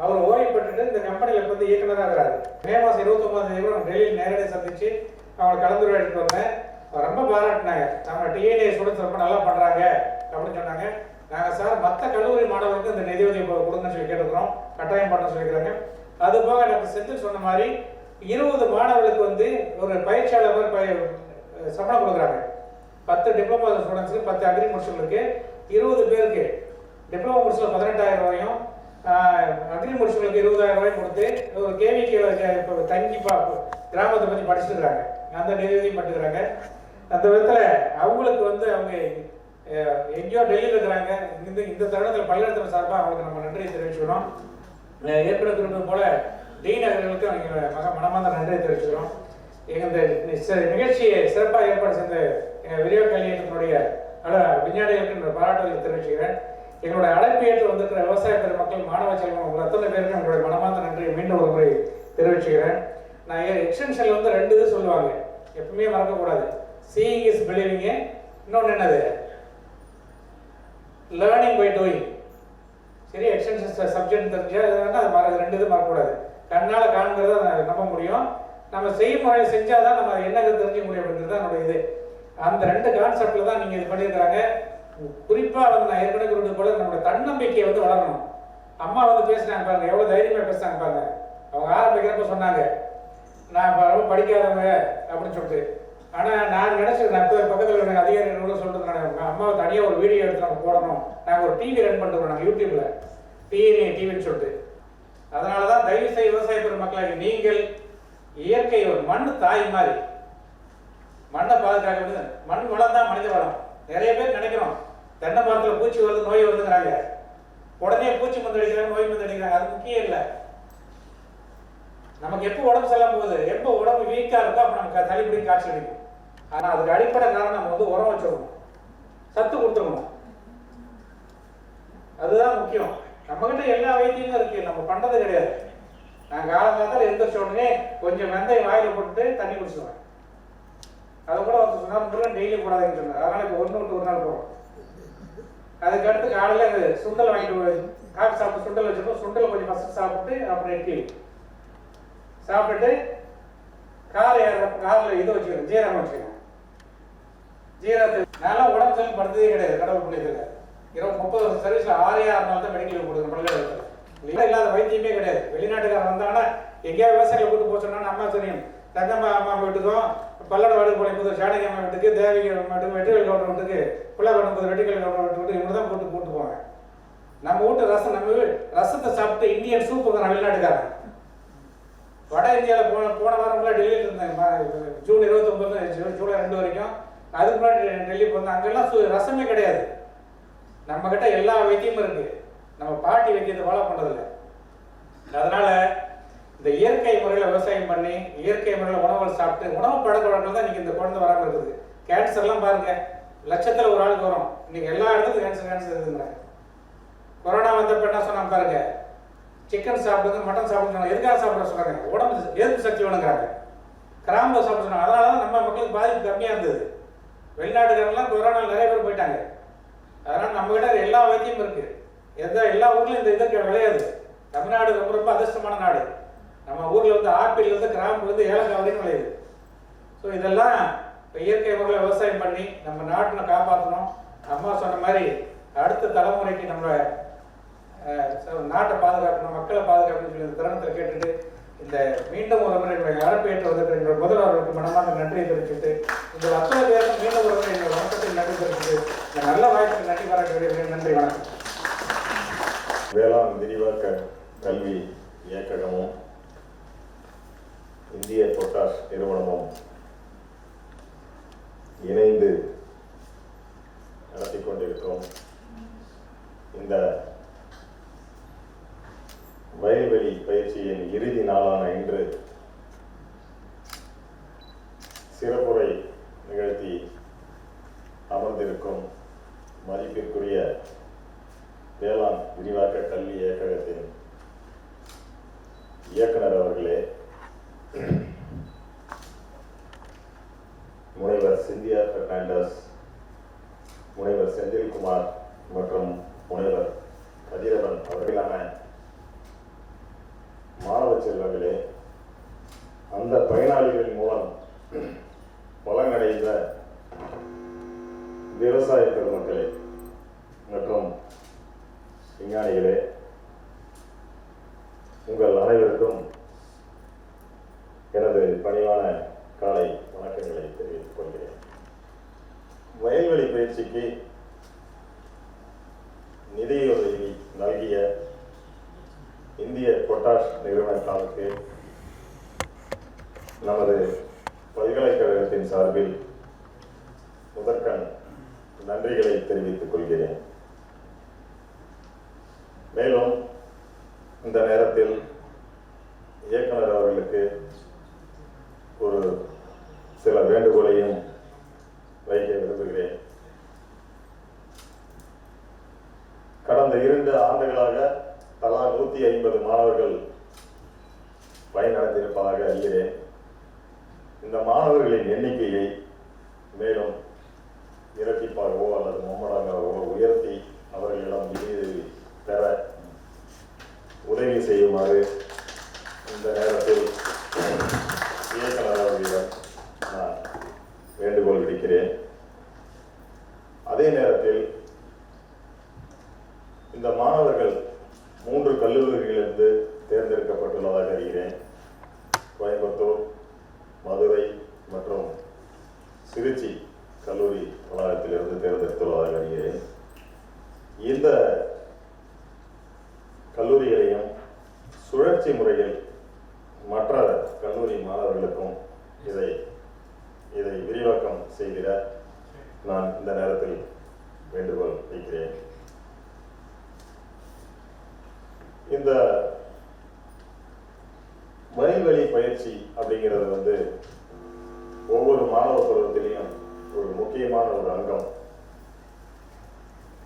அவர் ஓய்வு பெற்றுட்டு இந்த கம்பெனியில் இப்போ வந்து இயக்குநராக இருக்கிறாரு. மே மாதம் 29 டெல்லியில் நேரடியாக சந்தித்து அவங்க கலந்துரையாடிட்டு வந்தேன். ரொம்ப பாராட்டினாங்க. நம்ம டிஎன்ஏ ஸ்டூடெண்ட்ஸ் ரொம்ப நல்லா பண்ணுறாங்க அப்படின்னு சொன்னாங்க. நாங்கள் சார் மற்ற கல்லூரி மாணவர்களுக்கு இந்த நிதியுதவி கொடுங்கன்னு சொல்லி கேட்டுக்கிறோம், கட்டாயம் பண்ண சொல்லிக்கிறாங்க. அது போக டாக்டர் செந்தில் சொன்ன மாதிரி 20 மாணவர்களுக்கு வந்து ஒரு பயிற்சியாளர் சம்பளம் கொடுக்குறாங்க. 10 டிப்ளமோ ஸ்டூடெண்ட்ஸுக்கு, 10 அக்ரி முடிச்சவங்களுக்கு, 20 பேருக்கு டிப்ளமோ முடிச்சல 18,000 ரூபாயும், அக்ரி முடிச்சவங்களுக்கு 20,000 ரூபாயும் கொடுத்து ஒரு கேவிக்கு தங்கி கிராமத்தை பற்றி படிச்சுட்டு இருக்கிறாங்க. அந்த நிதியுதவியும் பண்ணிக்கிறாங்க. அந்த விதத்தில் அவங்களுக்கு வந்து அவங்க எங்கேயோ டெல்லியில் இருக்கிறாங்க. இந்த தருணத்தில் பல்கலைக்கழகம் சார்பாக அவங்களுக்கு நம்ம நன்றியை தெரிவிச்சுக்கிறோம். ஏற்கனவே குறிப்பிட்டது போல டீன் அவர்களுக்கு அவங்க மனமார்ந்த நன்றியை தெரிவிச்சுக்கிறோம். இந்த நிகழ்ச்சியை சிறப்பாக ஏற்பாடு செய்த விரிவாக்க கல்வி இயக்கத்தினுடைய விஞ்ஞானிகளுக்கு பாராட்டுதலை தெரிவிச்சுக்கிறேன். எங்களுடைய அழைப்பு ஏற்று வந்திருக்கிற விவசாய பெருமக்கள், மாணவ செல்வம், உங்கள் அத்தனை பேருக்கு உங்களுடைய மனமார்ந்த நன்றியை மீண்டும் ஒரு முறை தெரிவிச்சுக்கிறேன். நான் எக்ஸ்டென்ஷனில் வந்து 2 இது சொல்லுவாங்க, எப்பவுமே மறக்கக்கூடாது. சீயிங் இஸ் பிலீவிங்கு, இன்னொன்று என்னது, லேர்னிங் பை டூயிங். சரி, எக்ஸ்டென்ஷன் சப்ஜெக்ட் தெரிஞ்சால் அது 2 இது மறக்கக்கூடாது. கண்ணால் காண்கிறத நம்ப முடியும், நம்ம செய்முறையை செஞ்சால் தான் நம்ம என்ன தெரிஞ்சுக்க முடியும் அப்படிங்கிறது தான் என்னோட இது. அந்த 2 கான்செப்டில் தான் நீங்கள் இது பண்ணியிருக்கிறாங்க. குறிப்பாக வந்து நான் ஏற்கனவே குறிப்பிட்டது போல நம்மளோட தன்னம்பிக்கையை வந்து வளரணும். அம்மா வந்து பேசினாங்க பாருங்க, எவ்வளோ தைரியமாக பேசுனாங்க பாருங்க. அவங்க ஆரம்பிக்கிறப்ப சொன்னாங்க, நான் ரொம்ப படிக்காதவங்க அப்படின்னு சொல்லிட்டு. ஆனால் நான் நினச்சது, நான் இப்போ பக்கத்தில் இருக்க அதிகாரிகளோட சொல்லிட்டு நான் அம்மாவை தனியாக ஒரு வீடியோ எடுத்து நம்ம போடணும். நாங்கள் ஒரு டிவி ரன் பண்ணுறோம், நாங்கள் யூடியூப்பில் டிஎன்ஏ டிவின்னு சொல்லிட்டு. அதனால தான் தயவு செய்து விவசாய பெருமக்களாக நீங்கள் இயற்கை ஒரு மண் தாய் மாதிரி மண்ணை பாதுகாக்க வேண்டியது. மண் வளம் தான் மனித வளம். நிறைய பேர் நினைக்கிறோம் தென்னை மரத்தில் பூச்சி வருது, நோய் வருதுங்கிறாங்க. உடனே பூச்சி மருந்து அடிக்கிறாங்க, நோய் மருந்து அடிக்கிறாங்க. அது முக்கியம் இல்லை. நமக்கு எப்போ உடம்பு செல்லாம போகுது, எப்போ உடம்பு வீக்காக இருக்கோ அப்போ நமக்கு தள்ளி பிடிக்கும், காய்ச்சல் அடிக்கும். ஆனால் அதுக்கு அடிப்படை காரணம் நம்ம வந்து உரம் வச்சுக்கணும், சத்து கொடுத்துக்கணும். அதுதான் முக்கியம். நம்மகிட்ட எல்லா வைத்தியமும் இருக்கு, நம்ம பண்றது கிடையாது. நான் காலங்காலத்தில் எந்திரிச்ச உடனே கொஞ்சம் வெந்தயம் வாயில போட்டுட்டு தண்ணி குடிச்சுடுவேன். அதை கூட ஒரு சொன்னால் முருகன் டெய்லி போடாதுன்னு சொன்னார். அதனால இப்போ 1 விட்டு 1 நாள் போடுறோம். அதுக்கடுத்து காலையில் சுண்டல் வாங்கிட்டு காஃபி சாப்பிட்டு சுண்டல் வச்சுருக்கோம். சுண்டல் கொஞ்சம் ஃபஸ்ட்டு சாப்பிட்டு அப்புறம் இட்லி சாப்பிட்டுட்டு காரில் இது வச்சுக்கிறேன், ஜீரகம் வச்சுக்கிறேன். ஜீரகத்தை நல்லா உடம்பு சொல்லி படுத்ததே கிடையாது. கடவுள் பிள்ளைகள் 30 வருஷம் சர்வீஸில் 6 நாள் தான் மெடிக்கல் கொடுக்குறேன் பல்கலைக்கழகத்தில். இல்லை இல்லாத வைத்தியமே கிடையாது. வெளிநாட்டுக்காரன் வந்தாங்கன்னா எங்கேயாவது விவசாயிகளை கூட்டு போச்சோன்னா அம்மா தெரியும், தங்கம்மா அம்மா வீட்டுக்கும், பல்லட வாடு போய் சாணகி அம்மா வீட்டுக்கு, தேவிக வீட்டுக்கு, வெற்றிகள் கவுண்டர் வீட்டுக்கு, பிள்ளைப்படும் வெற்றிகள் கவுண்டர் வீட்டுக்கு இவங்க தான் கூட்டு போவாங்க. நம்ம வீட்டு ரசம், நம்ம ரசத்தை சாப்பிட்டு இந்தியன் சூப்புங்கிறான் வெளிநாட்டுக்காரன். வட இந்தியாவில் போன வாரம் டெல்லியில் இருந்தேன். ஜூன் 29 ஜூலை 2 வரைக்கும். அதுக்கு முன்னாடி டெல்லி போனேன். அங்கெல்லாம் ரசமே கிடையாது. நம்ம கிட்ட எல்லா வைத்தியமும் இருக்கு. நம்ம பாட்டி வைத்தியத்தை ஃபாலோ பண்றதில்லை. அதனால இந்த இயற்கை முறையில் விவசாயம் பண்ணி, இயற்கை முறையில் உணவுகள் சாப்பிட்டு, உணவு பழக்க வழக்கம் தான் இன்னைக்கு இந்த குழந்தை வராமல் இருக்குது. கேன்சர்லாம் பாருங்க, லட்சத்தில் ஒரு ஆளுக்கு வரும். இன்னைக்கு எல்லா இடத்துக்கும் கேன்சர் இருக்குங்கிறாங்க. கொரோனா வந்தப்ப என்ன சொன்னாங்க பாருங்க, சிக்கன் சாப்பிடுங்க, மட்டன் சாப்பிடுங்க. எதுக்காக சாப்பிட சொல்றாங்க? உடம்பு எதிர்ப்பு சக்தி வேணுங்கிறாங்க. கிராம்பு சாப்பிட சொன்னாங்க. அதனால தான் நம்ம மக்களுக்கு பாதிப்பு கம்மியாக இருந்தது. வெளிநாட்டுக்காரெல்லாம் கொரோனா நிறைய பேர் போயிட்டாங்க. அதனால் நம்ம கிட்ட எல்லா வைத்தியமும் இருக்கு. எல்லா ஊர்லயும் இந்த இதுக்கு விளையாது. தமிழ்நாடு ரொம்ப ரொம்ப அதிர்ஷ்டமான நாடு. நம்ம ஊர்ல வந்து ஆப்பிள் இருந்து கிராம்பு வந்து ஏலக்காய் வரைக்கும் விளையுது. ஸோ இதெல்லாம் இயற்கை முறையில் விவசாயம் பண்ணி நம்ம நாட்டினை காப்பாற்றணும். அம்மா சொன்ன மாதிரி அடுத்த தலைமுறைக்கு நம்ம நாட்டை பாதுகாக்கணும், மக்களை பாதுகாக்கணும்னு சொல்லி இந்த தருணத்தில் கேட்டுட்டு இந்த மீண்டும் ஒரு முறை என்னுடைய அழைப்பேற்று வந்திருக்கிற எங்கள் முதல்வர்களுக்கு மனமார்ந்த நன்றியை தெரிவிச்சுட்டு, இந்த அத்தனை பேருக்கும் மீண்டும் ஒரு முறை எங்கள் வணக்கத்தில் நன்றி தெரிவிச்சுட்டு இந்த நல்ல வாய்ப்புக்கு நன்றி பாராட்டி விடுகிறேன். நன்றி, வணக்கம். வேளாண் விரிவாக்க கல்வி இயக்ககமும் இந்திய பொட்டாஷ் நிறுவனமும் இணைந்து நடத்தி கொண்டிருக்கிறோம். இந்த வயல்வெளி பயிற்சியின் இறுதி நாளான இன்று சிறப்புரை நிகழ்த்தி அமர்ந்திருக்கும் மதிப்பிற்குரிய வேளாண் விரிவாக்க கல்வி இயக்ககத்தின் இயக்குனர் அவர்களே, முனைவர் சிந்தியா பெர்னாண்டஸ் முனைவர் செந்தில்குமார் மற்றும் முனைவர் கதிரவன் அவர்களான மாணவ செல்வங்களே, அந்த பயனாளிகள் மூலம் பலனடைந்த விவசாய பெருமக்களே மற்றும் விஞ்ஞானிகளே, உங்கள் அனைவருக்கும் எனது பணிவான காலை வணக்கங்களை தெரிவித்துக் கொள்கிறேன். வயல்வெளி பயிற்சிக்கு நிதியுதவி நல்கிய இந்திய பொட்டாஷ் நிறுவனத்தாருக்கு நமது பல்கலைக்கழகத்தின் சார்பில் முதற்கண் நன்றிகளை தெரிவித்துக் கொள்கிறேன். மேலும் இந்த நேரத்தில் இயக்குனர் அவர்களுக்கு ஒரு சில வேண்டுகோளையும் வைக்க விரும்புகிறேன். கடந்த 2 ஆண்டுகளாக தலா 150 மாணவர்கள் பயனடைந்திருப்பதாக அறிகிறேன். இந்த மாணவர்களின் எண்ணிக்கையை மேலும் இரட்டிப்பாகவோ அல்லது மும்மடங்காகவோ உயர்த்தி அவர்களிடம் நிதியுதவி பெற உதவி செய்யுமாறு இந்த நேரத்தில் இயக்குனர் அவர்களிடம் நான் வேண்டுகோள் விடுக்கிறேன். அதே நேரத்தில் இந்த மாணவர்கள் 3 கல்லூரிகளிலிருந்து தேர்ந்தெடுக்கப்பட்டுள்ளதாக அறிகிறேன். கோயம்புத்தூர், மதுரை மற்றும் திருச்சி கல்லூரி வளாகத்திலிருந்து தேர்ந்தெடுத்துள்ளதாக அறிகிறேன். இந்த கல்லூரிகளையும் சுழற்சி முறையில் மற்ற கல்லூரி மாணவர்களுக்கும் இதை விரிவாக்கம் செய்திட நான் இந்த நேரத்தில் வேண்டுகோள் வைக்கிறேன். இந்த வயல்வெளி பயிற்சி அப்படிங்கிறது ஒவ்வொரு மாணவ பருவத்திலையும் ஒரு முக்கியமான ஒரு அங்கம்.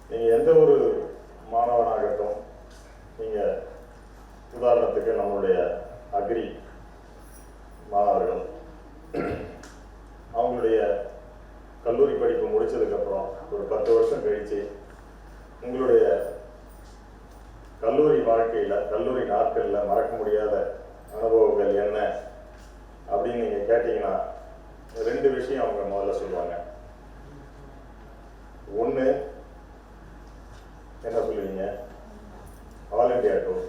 நீங்க எந்த ஒரு மாணவனாகட்டும், நீங்க உதாரணத்துக்கு நம்மளுடைய அக்ரி மாணவர்கள் அவங்களுடைய கல்லூரி படிப்பு முடிச்சதுக்கு அப்புறம் ஒரு 10 வருஷம் கழிச்சு உங்களுடைய கல்லூரி வாழ்க்கையில, கல்லூரி நாட்கள்ல மறக்க முடியாத அனுபவங்கள் என்ன அப்படின்னு நீங்க கேட்டீங்கன்னா 2 விஷயம் அவங்க முதல்ல சொல்லுவாங்க. ஒண்ணு என்ன சொல்லுவீங்க? All India tour.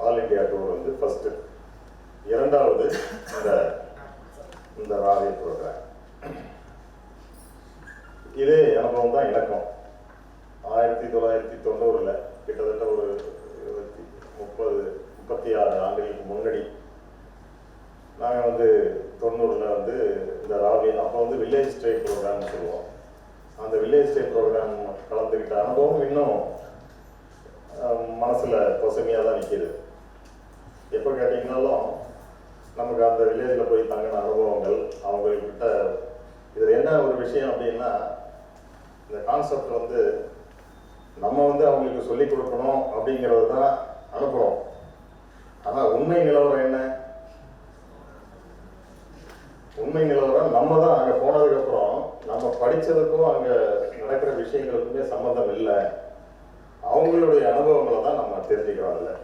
All India tour first. இரண்டாவது இந்த ராவே ப்ரோக்ராம். இதே அனுபவம் தான் எனக்கும். 1990 கிட்டத்தட்ட ஒரு 36 ஆண்டுகளுக்கு முன்னாடி நாங்கள் 90 இந்த ராவே, அப்போ வில்லேஜ் ஸ்டே ப்ரோக்ராம்னு சொல்லுவோம். அந்த வில்லேஜ் ஸ்டே ப்ரோக்ராம் கலந்துக்கிட்ட அனுபவம் இன்னும் மனசுல பசுமையாக தான் நிற்கிது. எப்போ கேட்டீங்கன்னாலும் நமக்கு அந்த வில்லேஜில் போய் தங்கின அனுபவங்கள், அவங்கக்கிட்ட இதில் என்ன ஒரு விஷயம் அப்படின்னா, இந்த கான்செப்ட் நம்ம அவங்களுக்கு சொல்லிக் கொடுக்கணும் அப்படிங்கிறது தான் அனுப்புகிறோம். ஆனால் உண்மை நிலவரம் என்ன? உண்மை நிலவரம் நம்ம தான் அங்கே போனதுக்கப்புறம் நம்ம படித்ததுக்கும் அங்கே நடக்கிற விஷயங்களுக்குமே சம்மந்தம் இல்லை. அவங்களுடைய அனுபவங்களை தான் நம்ம தெரிஞ்சுக்கிறோம். இல்லை,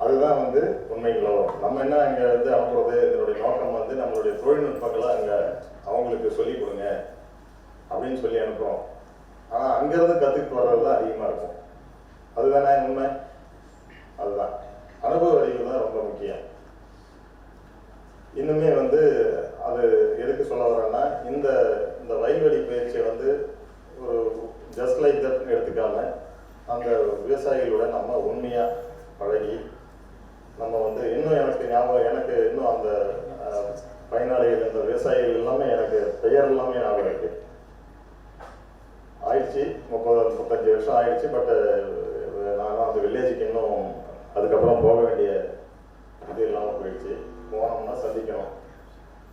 அதுதான் உண்மை நிலவரம். நம்ம என்ன அங்கே அனுப்புறது, இதனுடைய நோக்கம் நம்மளுடைய தொழில்நுட்பங்களை அங்கே அவங்களுக்கு சொல்லிக் கொடுங்க அப்படின்னு சொல்லி அனுப்புகிறோம். ஆனால் அங்கேருந்து கற்றுக்கிட்டு வர்றது தான் அதிகமாக இருக்கும். அதுதானே உண்மை? அதுதான் அனுபவ அறிவு தான் ரொம்ப முக்கியம். இன்னுமே அது எதுக்கு சொல்ல வரேன்னா, இந்த வயல்வெளி பயிற்சியை ஒரு ஜஸ்ட் லைக் தட் எடுத்துக்காம அந்த விவசாயிகளுடன் நம்ம உண்மையாக பழகி நம்ம இன்னும் எனக்கு ஞாபகம், எனக்கு இன்னும் அந்த பயனாளிகள், இந்த விவசாயிகள் எல்லாமே எனக்கு பெயர் எல்லாமே ஞாபகம் இருக்கு. ஆயிடுச்சு 30-35 வருஷம் ஆயிடுச்சு. பட் நானும் அந்த வில்லேஜுக்கு இன்னும் அதுக்கப்புறம் போக வேண்டிய இது இல்லாமல் போயிடுச்சு. போனோம்னா சந்திக்கணும்.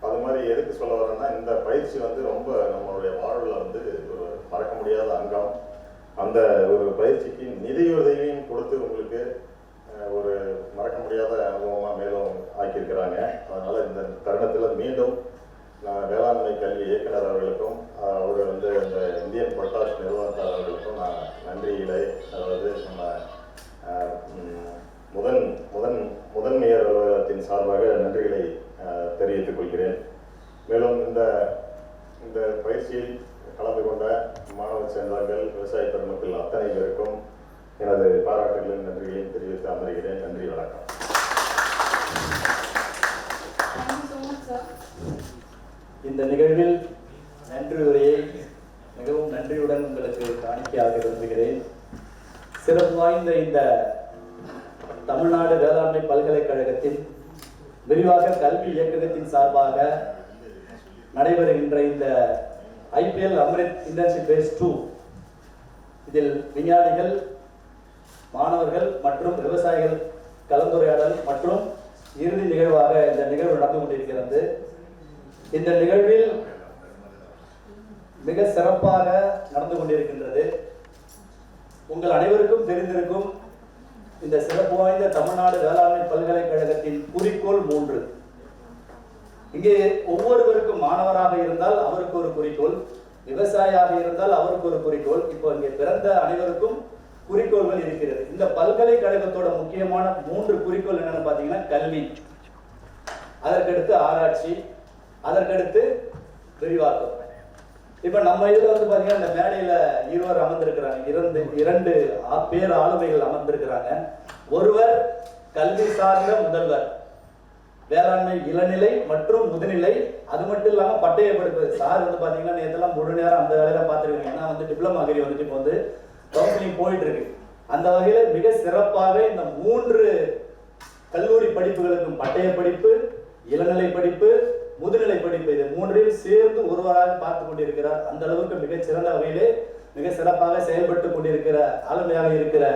அது மாதிரி எதுக்கு சொல்ல வரேன்னா, இந்த பயிற்சி ரொம்ப நம்மளுடைய வாழ்வில் ஒரு மறக்க முடியாத அங்கம். அந்த ஒரு பயிற்சிக்கு நிதியுதவியும் கொடுத்து உங்களுக்கு ஒரு மறக்க முடியாத அனுபவமாக மேலும் ஆக்கியிருக்கிறாங்க. அதனால் இந்த தருணத்தில் மீண்டும் நான் வேளாண்மை கல்வி இயக்குனர் அவர்களுக்கும் இந்த பயிற்சியில் கலந்து கொண்ட மாணவ சேர்ந்தவர்கள், விவசாய பெருமக்கள் அத்தனை பேருக்கும் எனது பாராட்டுகளின் நன்றிகளையும் தெரிவித்து அமர்கிறேன். நன்றி, வணக்கம். Thank you so much, sir. இந்த நிகழ்வில் நன்றி உரையை மிகவும் நன்றியுடன் உங்களுக்கு காணிக்கையாக விரும்புகிறேன். சிறப்பு வாய்ந்த இந்த தமிழ்நாடு வேளாண்மை பல்கலைக்கழகத்தின் விரிவாக்க கல்வி இயக்ககத்தின் சார்பாக நடைபெறுகின்ற இந்த IPL அம்ரித் இன்டர்ன்ஷிப் பேஸ் 2 இதில் விஞ்ஞானிகள், மாணவர்கள் மற்றும் விவசாயிகள் கலந்துரையாடல் மற்றும் இறுதி நிகழ்வாக இந்த நிகழ்வு நடந்து கொண்டிருக்கிறது. இந்த நிகழ்வில் மிக சிறப்பாக நடந்து கொண்டிருக்கின்றது. உங்கள் அனைவருக்கும் தெரிந்திருக்கும் இந்த சிறப்பு வாய்ந்த தமிழ்நாடு வேளாண்மை பல்கலைக்கழகத்தின் குறிக்கோள் 3. இங்கே ஒவ்வொருவருக்கும் மாணவராக இருந்தால் அவருக்கு ஒரு குறிக்கோள், விவசாயியாக இருந்தால் அவருக்கு ஒரு குறிக்கோள். இப்போ இங்கே பிறந்த அனைவருக்கும் குறிக்கோள்கள் இருக்கிறது. இந்த பல்கலைக்கழகத்தோட முக்கியமான 3 குறிக்கோள் என்னன்னு பார்த்தீங்கன்னா கல்வி, அதற்கடுத்து ஆராய்ச்சி, அதற்கடுத்து விரிவாக்கம். இப்ப நம்ம இதுல வந்து பாத்தீங்கன்னா இந்த மேடையில இருவர் அமர்ந்திருக்கிறாங்க, இரண்டு பேர் ஆளுமைகள் அமர்ந்திருக்கிறாங்க. ஒருவர் கல்வி சார்ந்த முதல்வர், வேளாண்மை இளநிலை மற்றும் முதுநிலை, அது மட்டும் இல்லாம பட்டய படிப்பு. சார் வந்து பாத்தீங்கன்னா நேற்றெல்லாம் முழு நேரம் அந்த வேலையில பார்த்துருக்கீங்க. ஏன்னா வந்து டிப்ளமா அக்ரி வந்துட்டு இப்போ வந்து கவுன்சிலிங் போயிட்டு இருக்கு. அந்த வகையில மிக சிறப்பாக இந்த 3 கல்லூரி படிப்புகளுக்கும் பட்டய படிப்பு, இளநிலை படிப்பு, முதுநிலை படிப்பு, இது 3ஐயும் சேர்ந்து ஒருவராக பார்த்து கொண்டிருக்கிறார். அந்த அளவுக்கு மிகச் சிறந்த வகையிலே மிக சிறப்பாக செயல்பட்டு கொண்டிருக்கிற ஆளுமையாக இருக்கிற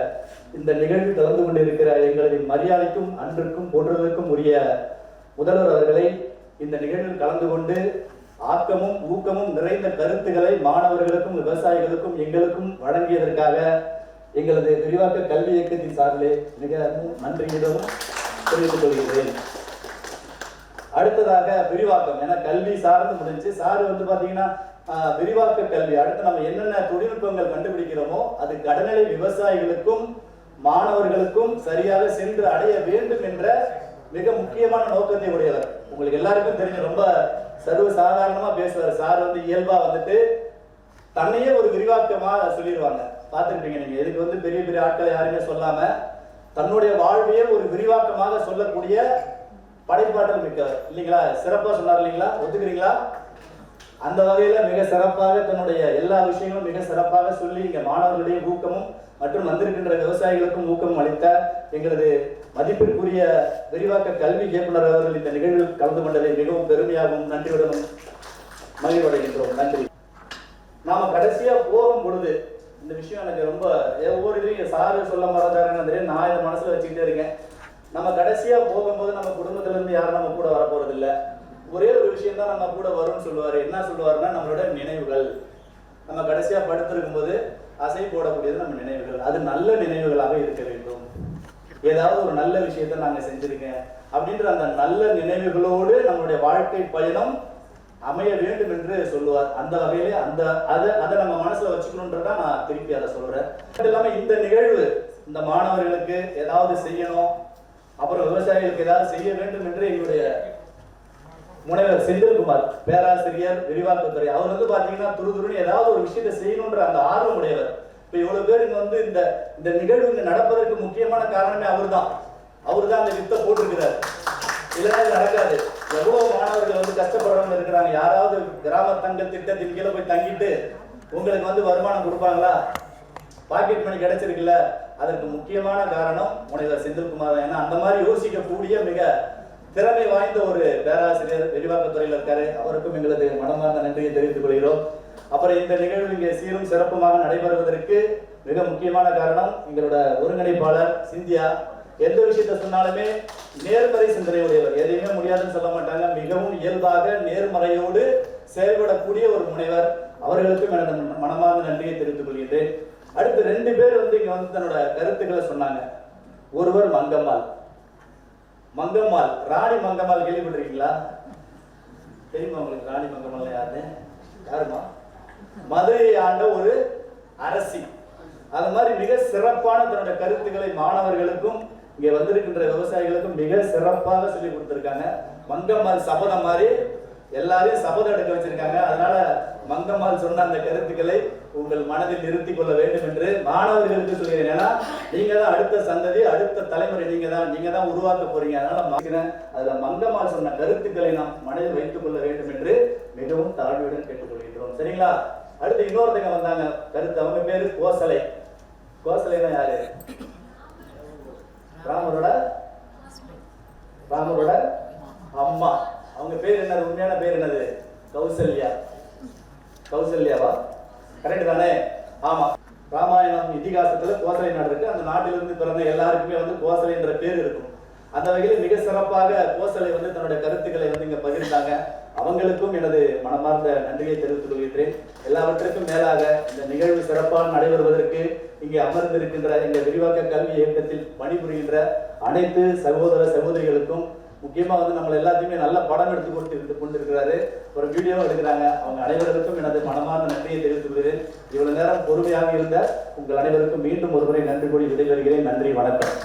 இந்த நிகழ்வில் கலந்து கொண்டிருக்கிற எங்களது மரியாதைக்கும் அன்றுக்கும் போற்றுவதற்கும் உரிய முதல்வர் அவர்களை இந்த நிகழ்வில் கலந்து கொண்டு ஆக்கமும் ஊக்கமும் நிறைந்த கருத்துக்களை மாணவர்களுக்கும் விவசாயிகளுக்கும் எங்களுக்கும் வழங்கியதற்காக எங்களது விரிவாக்க கல்வி இயக்கத்தின் சார்பிலே மிக நன்றியிடம் தெரிவித்துக் கொள்கிறேன். அடுத்ததாக விரிவாக்கம், ஏன்னா கல்வி சார்ந்து முடிஞ்சு. சார் வந்து பாத்தீங்கன்னா விரிவாக்க கல்வி அடுத்து நம்ம என்னென்ன தொழில்நுட்பங்கள் கண்டுபிடிக்கிறோமோ அது கடநிலை விவசாயிகளுக்கும் மாணவர்களுக்கும் சரியாக சென்று அடைய வேண்டும் என்ற மிக முக்கியமான நோக்கத்தை உடையவர். உங்களுக்கு எல்லாருக்கும் தெரிஞ்ச ரொம்ப சர்வ சாதாரணமா பேசுவார். சார் வந்து இயல்பா வந்துட்டு தன்னையே ஒரு விரிவாக்கமா சொல்லிடுவாங்க. பார்த்துருப்பீங்க நீங்க. இதுக்கு வந்து பெரிய பெரிய ஆட்களை யாருமே சொல்லாம தன்னுடைய வாழ்வையே ஒரு விரிவாக்கமாக சொல்லக்கூடிய படைப்பாற்றல் மிக்கவர் இல்லைங்களா? சிறப்பா சொன்னார் இல்லைங்களா? ஒத்துக்கிறீங்களா? அந்த வகையில மிக சிறப்பாக தன்னுடைய எல்லா விஷயங்களும் மிக சிறப்பாக சொல்லி இங்க மாணவர்களுடைய ஊக்கமும் மற்றும் வந்திருக்கின்ற விவசாயிகளுக்கும் ஊக்கமும் அளித்த எங்களது மதிப்பிற்குரிய விரிவாக்க கல்வி இயக்குனர் அவர்கள் இந்த நிகழ்வில் கலந்து கொண்டதை மிகவும் பெருமையாகவும் நன்றியுடனும் மகிழ்வடைகின்றோம். நன்றி. நாம கடைசியா போகும் பொழுது இந்த விஷயம் எனக்கு ரொம்ப ஒவ்வொரு இதையும் சாரு சொல்ல மறந்தாருன்னு நான் இதை மனசுல வச்சுக்கிட்டே இருக்கேன். நம்ம கடைசியா போகும்போது நம்ம குடும்பத்துல இருந்து யாரும் நம்ம கூட வர போறது இல்லை. ஒரே ஒரு விஷயம் தான் நம்ம கூட வரும்னு சொல்லுவாரு. என்ன சொல்லுவாருன்னா நம்மளோட நினைவுகள். நம்ம கடைசியா படுத்திருக்கும் போது அசை போடக்கூடியது நம்ம நினைவுகள். அது நல்ல நினைவுகளாக இருக்க வேண்டும். ஏதாவது ஒரு நல்ல விஷயத்த நாங்க செஞ்சிருக்கேன் அப்படின்ற அந்த நல்ல நினைவுகளோடு நம்மளுடைய வாழ்க்கை பயணம் அமைய வேண்டும் என்று சொல்லுவார். அந்த வகையிலே அதை நம்ம மனசுல வச்சுக்கணுன்றதா நான் திருப்பி அதை சொல்றேன். அது இல்லாம இந்த நிகழ்வு இந்த மாணவர்களுக்கு ஏதாவது செய்யணும், அப்புறம் விவசாயிகளுக்கு ஏதாவது செய்ய வேண்டும் என்று எங்களுடைய முனைவர் செந்தில்குமார் பேராசிரியர் விரிவாக்கத்துறை அவர் வந்து பாத்தீங்கன்னா துருதுருன்னு ஏதாவது ஒரு விஷயத்தை செய்யணுன்ற அந்த ஆர்வம் உடையவர். இப்ப இவ்வளவு பேர் இங்க வந்து இந்த நிகழ்வு இங்க நடப்பதற்கு முக்கியமான காரணமே அவர்தான் அந்த வித்தை போட்டிருக்கிறார். இல்லைன்னா இது நடக்காது. எவ்வளவு மாணவர்கள் வந்து கஷ்டப்படுறவங்க இருக்கிறாங்க. யாராவது கிராம தங்கள் திட்டத்தின் கீழே போய் தங்கிட்டு உங்களுக்கு வந்து வருமானம் கொடுப்பாங்களா? பாக்கெட் மணி கிடைச்சிருக்குல்ல. அதற்கு முக்கியமான காரணம் முனைவர் செந்தில்குமார் தான். ஏன்னா அந்த மாதிரி யோசிக்கக்கூடிய மிக திறமை வாய்ந்த ஒரு பேராசிரியர் விரிவாக்கத்துறையில் இருக்காரு. அவருக்கும் எங்களது மனமார்ந்த நன்றியை தெரிவித்துக் கொள்கிறோம். அப்புறம் இந்த நிகழ்வு இங்கே சீரும் சிறப்புமாக நடைபெறுவதற்கு மிக முக்கியமான காரணம் எங்களோட ஒருங்கிணைப்பாளர் சிந்தியா. எந்த விஷயத்த சொன்னாலுமே நேர்மறை சிந்தனையுடையவர். எதையுமே முடியாதுன்னு சொல்ல மாட்டாங்க. மிகவும் இயல்பாக நேர்மறையோடு செயல்படக்கூடிய ஒரு முனைவர். அவர்களுக்கும் எனது மனமார்ந்த நன்றியை தெரிவித்துக் கொள்கின்றேன். அடுத்து 2 பேர் வந்து இங்க வந்து தன்னோட கருத்துக்களை சொன்னாங்க. ஒருவர் மங்கம்மாள் ராணி மங்கம்மாள் கேள்விப்பட்டிருக்கீங்களா? தெரியுமா உங்களுக்கு ராணி மங்கம்மாள் யாருமா? மதுரையை ஆண்ட ஒரு அரசி. அது மாதிரி மிக சிறப்பான தன்னோட கருத்துக்களை மாணவர்களுக்கும் இங்க வந்திருக்கின்ற விவசாயிகளுக்கும் மிக சிறப்பாக சொல்லி கொடுத்திருக்காங்க. மங்கம்மாள் சபதம் மாதிரி எல்லாரையும் சபதம் எடுக்க வச்சிருக்காங்க. அதனால மங்கம்மாள் சொன்ன அந்த கருத்துக்களை உங்கள் மனதில் நிறுத்திக் கொள்ள வேண்டும் என்று மாணவர்களுக்கு சொல்கிறேன். ஏன்னா நீங்க தான் அடுத்த சந்ததி, அடுத்த தலைமுறை, நீங்க தான் உருவாக்க போறீங்க. அதனால அதுல மங்கம்மாள் சொன்ன கருத்துக்களை நாம் மனதில் வைத்துக் கொள்ள வேண்டும் என்று மிகவும் தாழ்மையுடன் கேட்டுக்கொள்கின்றோம். சரிங்களா? அடுத்து இன்னொருத்தங்க வந்தாங்க கருத்து. அவங்க பேரு கோசலை. கோசலைனா யாரு? ராமரோட அம்மா. அவங்க பேர் என்னது? உண்மையான பேர் என்னது? கௌசல்யா. கௌசல்யாவா? கரெக்ட் தானே? ஆமா. ராமாயணம் இதிகாசத்துல கோசலை நாடு இருக்கு. அந்த நாட்டிலிருந்து பிறந்த எல்லாருக்குமே கோசலை என்ற பேர் இருக்கும். அந்த வகையில் மிக சிறப்பாக கோசலை தன்னுடைய கருத்துக்களை இங்க பகிர்ந்தாங்க. அவங்களுக்கும் எனது மனமார்ந்த நன்றியை தெரிவித்துக் கொள்கிறேன். எல்லாவற்றுக்கும் மேலாக இந்த நிகழ்வு சிறப்பாக நடைபெறுவதற்கு இங்கே அமர்ந்திருக்கின்ற இந்த விரிவாக்க கல்வி இயக்கத்தில் பணிபுரிகின்ற அனைத்து சகோதர சகோதரிகளுக்கும், முக்கியமா நம்மள எல்லாத்தையுமே நல்ல படம் எடுத்து கொண்டிருக்கிறாரு, ஒரு வீடியோ எடுக்கிறாங்க. அவங்க அனைவருக்கும் எனது மனமார்ந்த நன்றியை தெரிவித்துக் கொள்கிறேன். இவ்வளவு நேரம் பொறுமையாக இருந்த உங்கள் அனைவருக்கும் மீண்டும் ஒருமுறை நன்றி கூறி விடைபெறுகிறேன். நன்றி, வணக்கம்.